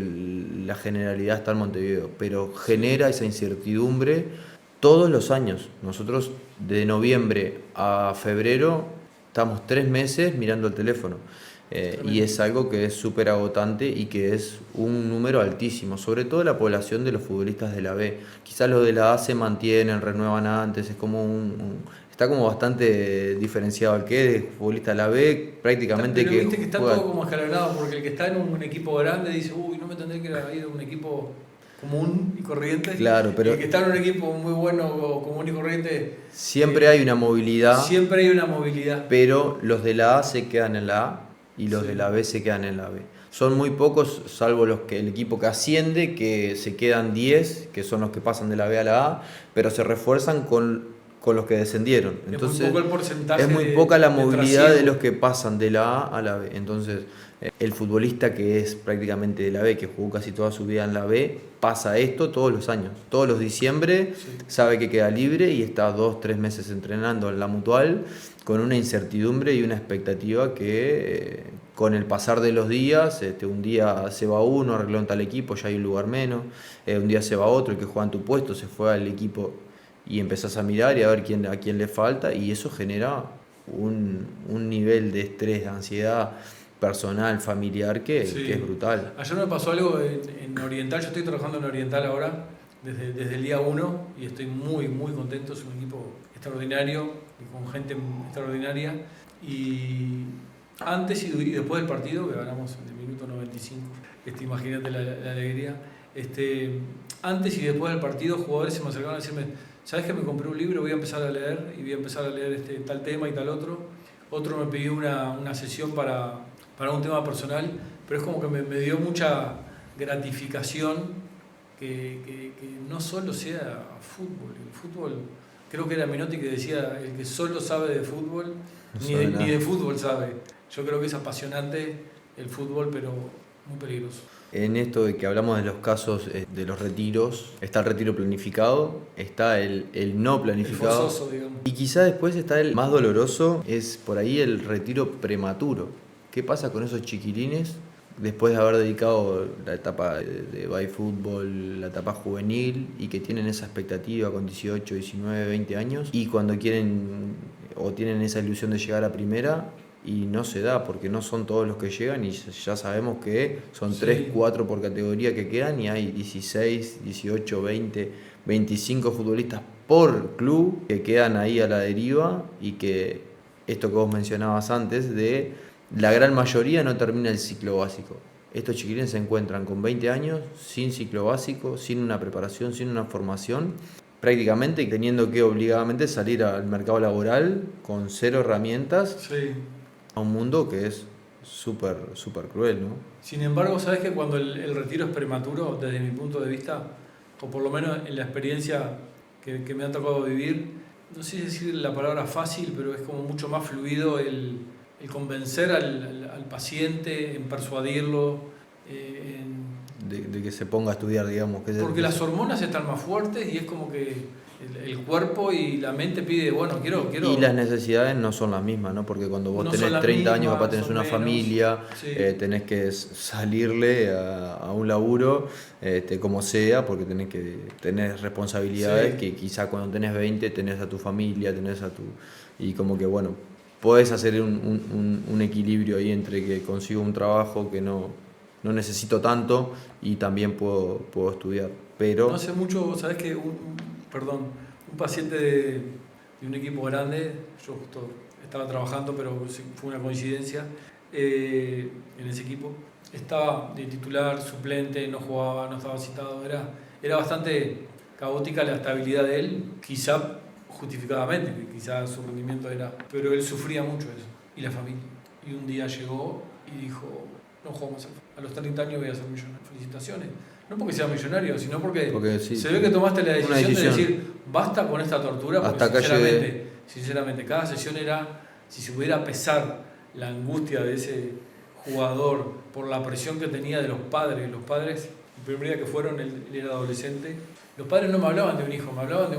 la generalidad está en Montevideo, pero genera esa incertidumbre todos los años. Nosotros de noviembre a febrero estamos 3 meses mirando el teléfono. Y es algo que es súper agotante y que es un número altísimo, sobre todo la población de los futbolistas de la B. Quizás los de la A se mantienen, renuevan antes, es como está como bastante diferenciado. El que es futbolista de la B prácticamente pero viste que está todo como escalonado, porque el que está en un equipo grande dice, uy, no me tendré que ir a un equipo común y corriente. Claro, pero el que está en un equipo muy bueno, común y corriente, siempre hay una movilidad. Siempre hay una movilidad. Pero los de la A se quedan en la A y los de la B se quedan en la B. Son muy pocos, salvo el equipo que asciende, que se quedan 10, que son los que pasan de la B a la A, pero se refuerzan con los que descendieron. Entonces, es muy poco el porcentaje. Es muy poca la movilidad de los que pasan de la A a la B. Entonces, el futbolista que es prácticamente de la B, que jugó casi toda su vida en la B, pasa esto todos los años. Todos los diciembre sabe que queda libre y está 2-3 meses entrenando en la Mutual con una incertidumbre y una expectativa que con el pasar de los días, un día se va uno, arregló en tal equipo, ya hay un lugar menos, un día se va otro, el que juega en tu puesto se fue al equipo y empezás a mirar y a ver a quién le falta, y eso genera un nivel de estrés, de ansiedad personal, familiar, que es brutal. Ayer me pasó algo en Oriental, yo estoy trabajando en Oriental ahora, desde el día 1, y estoy muy, muy contento, es un equipo extraordinario, con gente extraordinaria, y antes y después del partido, que ganamos en el minuto 95, imagínate la alegría, antes y después del partido, jugadores se me acercaron a decirme, ¿sabes que me compré un libro? Voy a empezar a leer, y voy a empezar a leer tal tema y tal otro. Otro me pidió una sesión para un tema personal, pero es como que me dio mucha gratificación que no solo sea fútbol. El fútbol, creo que era Menotti que decía, el que solo sabe de fútbol, ni de fútbol sabe. Yo creo que es apasionante el fútbol, pero muy peligroso. En esto de que hablamos de los casos de los retiros, está el retiro planificado, está el no El planificado forzoso, digamos. y quizá después está el más doloroso, es por ahí el retiro prematuro. ¿Qué pasa con esos chiquilines después de haber dedicado la etapa de bye fútbol, la etapa juvenil y que tienen esa expectativa con 18, 19, 20 años y cuando quieren o tienen esa ilusión de llegar a primera y no se da porque no son todos los que llegan y ya sabemos que son Sí. 3, 4 por categoría que quedan y hay 16, 18, 20, 25 futbolistas por club que quedan ahí a la deriva y que esto que vos mencionabas antes de la gran mayoría no termina el ciclo básico. Estos chiquilines se encuentran con 20 años sin ciclo básico, sin una preparación, sin una formación, prácticamente teniendo que obligadamente salir al mercado laboral con cero herramientas Sí. a un mundo que es súper, súper cruel, ¿no? Sin embargo, sabes que cuando el retiro es prematuro, desde mi punto de vista, o por lo menos en la experiencia que me ha tocado vivir, no sé si decir la palabra fácil, pero es como mucho más fluido el convencer al paciente, en persuadirlo, De que se ponga a estudiar, digamos. porque las hormonas están más fuertes y es como que el cuerpo y la mente pide, bueno, quiero... Y las necesidades no son las mismas, ¿no? Porque cuando vos No tenés son las 30 años, mismas, capaz tenés son una menos. familia, Sí. tenés que salirle a un laburo, como sea, porque tenés responsabilidades Sí. que quizá cuando tenés 20 tenés a tu familia, tenés a tu... Y como que, bueno, podés hacer un equilibrio ahí entre que consigo un trabajo que no necesito tanto y también puedo estudiar. No Pero, hace mucho, sabes que perdón, un paciente de un equipo grande, yo justo estaba trabajando, pero sí, fue una coincidencia, en ese equipo, estaba de titular, suplente, no jugaba, no estaba citado, era bastante caótica la estabilidad de él, quizá justificadamente, que quizá su rendimiento era, pero él sufría mucho eso, y la familia. Y un día llegó y dijo, no juego más a los 30 años voy a ser millonario. Felicitaciones. No porque sea millonario, sino porque sí, se ve que tomaste la una decisión de decisión. decir, basta con esta tortura, porque Hasta acá llegué. sinceramente, cada sesión era, si se pudiera pesar la angustia de ese jugador por la presión que tenía de los padres, el primer día que fueron, él era adolescente, los padres no me hablaban de un hijo, me hablaban de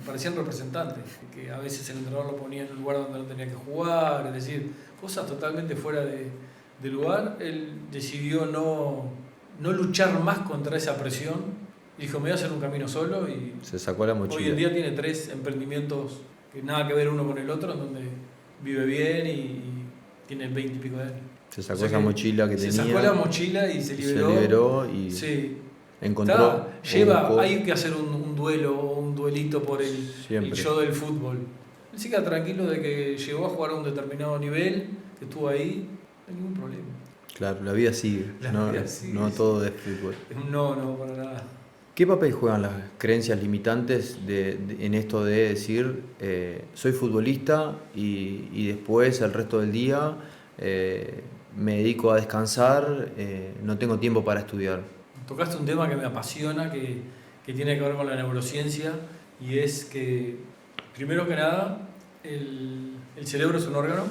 parecían representantes, que a veces el entrenador lo ponía en un lugar donde no tenía que jugar, es decir, cosas totalmente fuera de lugar. Él decidió no luchar más contra esa presión, dijo, me voy a hacer un camino solo y Se sacó la mochila. hoy en día tiene 3 emprendimientos que nada que ver uno con el otro, en donde vive bien y tiene 20 y pico de años. Se sacó esa mochila que tenía. Se sacó la mochila y se liberó. Y Sí. encontró. Hay que hacer un duelo o un duelito por el yo del fútbol. Él sí queda tranquilo de que llegó a jugar a un determinado nivel, que estuvo ahí, no hay ningún problema. Claro, la vida sigue. No todo es fútbol. No, para nada. ¿Qué papel juegan las creencias limitantes en esto de decir, soy futbolista y después el resto del día me dedico a descansar, no tengo tiempo para estudiar? Tocaste un tema que me apasiona, que tiene que ver con la neurociencia, y es que, primero que nada, el cerebro es un órgano,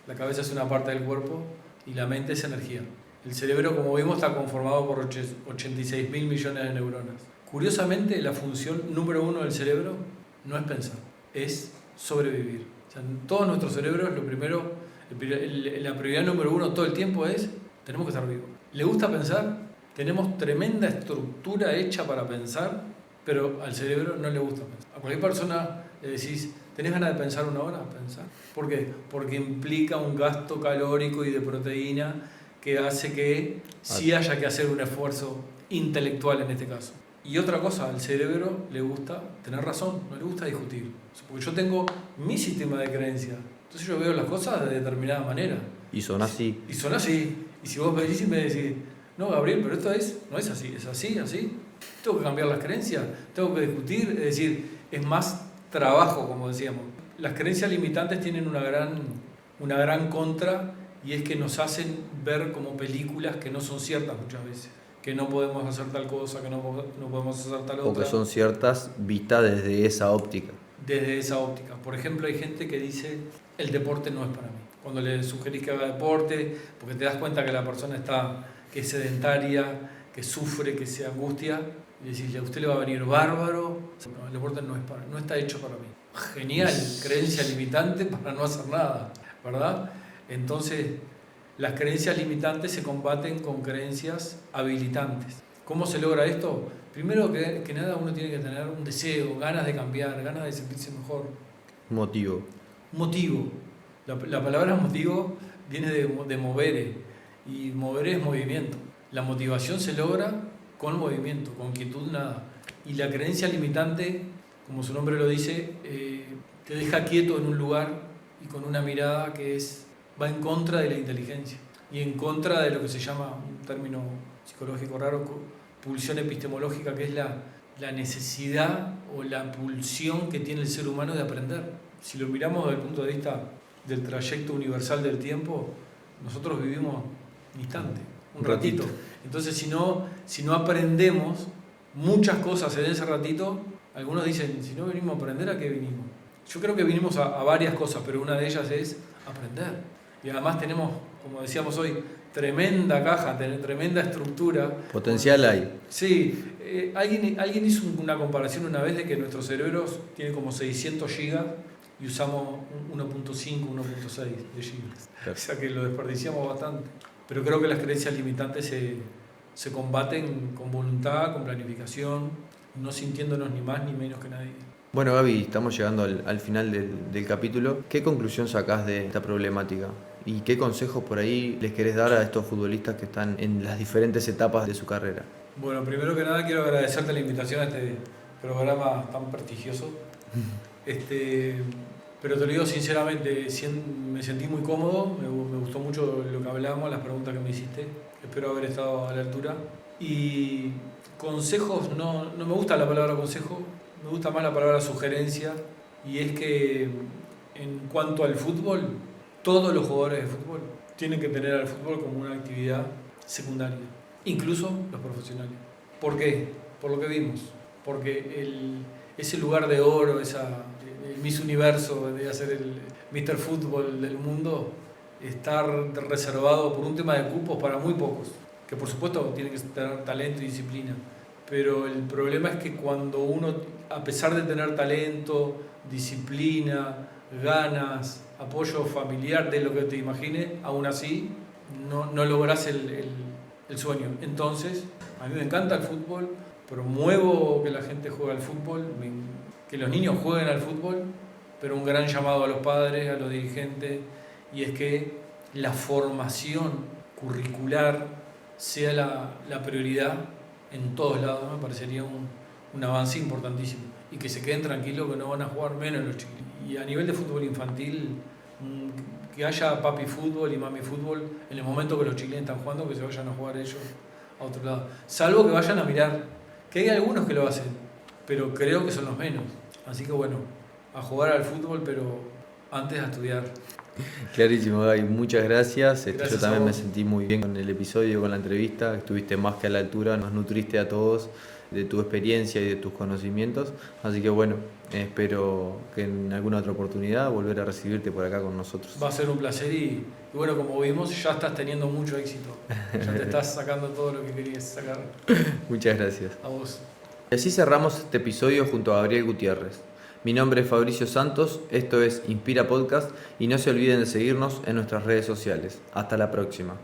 la cabeza es una parte del cuerpo y la mente es energía. El cerebro, como vimos, está conformado por 86.000 millones de neuronas. Curiosamente, la función número 1 del cerebro no es pensar, es sobrevivir. O sea, en todos nuestros cerebros, la prioridad número 1 todo el tiempo es, tenemos que estar vivos. ¿Le gusta pensar? Tenemos tremenda estructura hecha para pensar, pero al cerebro no le gusta pensar. A cualquier persona le decís, ¿tenés ganas de pensar una hora? Pensar. ¿Por qué? Porque implica un gasto calórico y de proteína que hace que sí haya que hacer un esfuerzo intelectual en este caso. Y otra cosa, al cerebro le gusta tener razón, no le gusta discutir. Porque yo tengo mi sistema de creencias. Entonces yo veo las cosas de determinada manera. Y son así. Y son así. Y si vos me decís, no, Gabriel, pero esto no es así, es así, así. Tengo que cambiar las creencias, tengo que discutir, es decir, es más trabajo, como decíamos. Las creencias limitantes tienen una gran contra, y es que nos hacen ver como películas que no son ciertas muchas veces. Que no podemos hacer tal cosa, que no podemos hacer tal otra. O que son ciertas vistas desde esa óptica. Desde esa óptica. Por ejemplo, hay gente que dice, el deporte no es para mí. Cuando le sugerís que haga deporte, porque te das cuenta que la persona que es sedentaria, que sufre, que se angustia, y decirle, a usted le va a venir bárbaro, no, el deporte no está hecho para mí. Genial, creencia limitante para no hacer nada, ¿verdad? Entonces, las creencias limitantes se combaten con creencias habilitantes. ¿Cómo se logra esto? Primero que nada uno tiene que tener un deseo, ganas de cambiar, ganas de sentirse mejor. Motivo. Motivo. La palabra motivo viene de movere, y movere es movimiento. La motivación se logra con movimiento, con quietud nada. Y la creencia limitante, como su nombre lo dice, te deja quieto en un lugar y con una mirada que va en contra de la inteligencia y en contra de lo que se llama, un término psicológico raro, pulsión epistemológica, que es la necesidad o la pulsión que tiene el ser humano de aprender. Si lo miramos desde el punto de vista del trayecto universal del tiempo, nosotros vivimos un instante, un ratito. Entonces, si no aprendemos muchas cosas en ese ratito, algunos dicen, si no venimos a aprender, ¿a qué vinimos? Yo creo que vinimos a varias cosas, pero una de ellas es aprender. Y además tenemos, como decíamos hoy, tremenda caja, tremenda estructura. Potencial hay. Sí, alguien hizo una comparación una vez de que nuestros cerebros tienen como 600 gigas y usamos 1.5, 1.6 de gigas. Claro. O sea que lo desperdiciamos bastante. Pero creo que las creencias limitantes se combaten con voluntad, con planificación, no sintiéndonos ni más ni menos que nadie. Bueno, Gaby, estamos llegando al final del capítulo. ¿Qué conclusión sacás de esta problemática? ¿Y qué consejos por ahí les querés dar a estos futbolistas que están en las diferentes etapas de su carrera? Bueno, primero que nada quiero agradecerte la invitación a este programa tan prestigioso. Pero te lo digo sinceramente, me sentí muy cómodo, me gustó mucho lo que hablamos, las preguntas que me hiciste. Espero haber estado a la altura. Y consejos, no me gusta la palabra consejo, me gusta más la palabra sugerencia. Y es que en cuanto al fútbol, todos los jugadores de fútbol tienen que tener al fútbol como una actividad secundaria, incluso los profesionales. ¿Por qué? Por lo que vimos. Porque ese lugar de oro, el Miss Universo, de hacer el Mr. Fútbol del mundo, está reservado por un tema de cupos para muy pocos, que por supuesto tienen que tener talento y disciplina. Pero el problema es que cuando uno, a pesar de tener talento, disciplina, ganas, apoyo familiar, de lo que te imagines, aún así no lográs el sueño. Entonces, a mí me encanta el fútbol, promuevo que la gente juegue al fútbol, que los niños jueguen al fútbol, pero un gran llamado a los padres, a los dirigentes, y es que la formación curricular sea la prioridad en todos lados. Me parecería un avance importantísimo, y que se queden tranquilos que no van a jugar menos los chiquillos. Y a nivel de fútbol infantil, que haya papi fútbol y mami fútbol en el momento que los chiquilines están jugando, que se vayan a jugar ellos a otro lado, salvo que vayan a mirar, que hay algunos que lo hacen, pero creo que son los menos. Así que bueno, a jugar al fútbol, pero antes a estudiar. Clarísimo, Gaby, muchas gracias. Yo también me vos. sentí muy bien con el episodio, con la entrevista. Estuviste más que a la altura, nos nutriste a todos de tu experiencia y de tus conocimientos. Así que bueno, espero que en alguna otra oportunidad volver a recibirte por acá con nosotros. Va a ser un placer y bueno, como vimos, ya estás teniendo mucho éxito. Ya te estás sacando todo lo que querías sacar. Muchas gracias. A vos. Y así cerramos este episodio junto a Gabriel Gutiérrez. Mi nombre es Fabricio Santos, esto es Inspira Podcast y no se olviden de seguirnos en nuestras redes sociales. Hasta la próxima.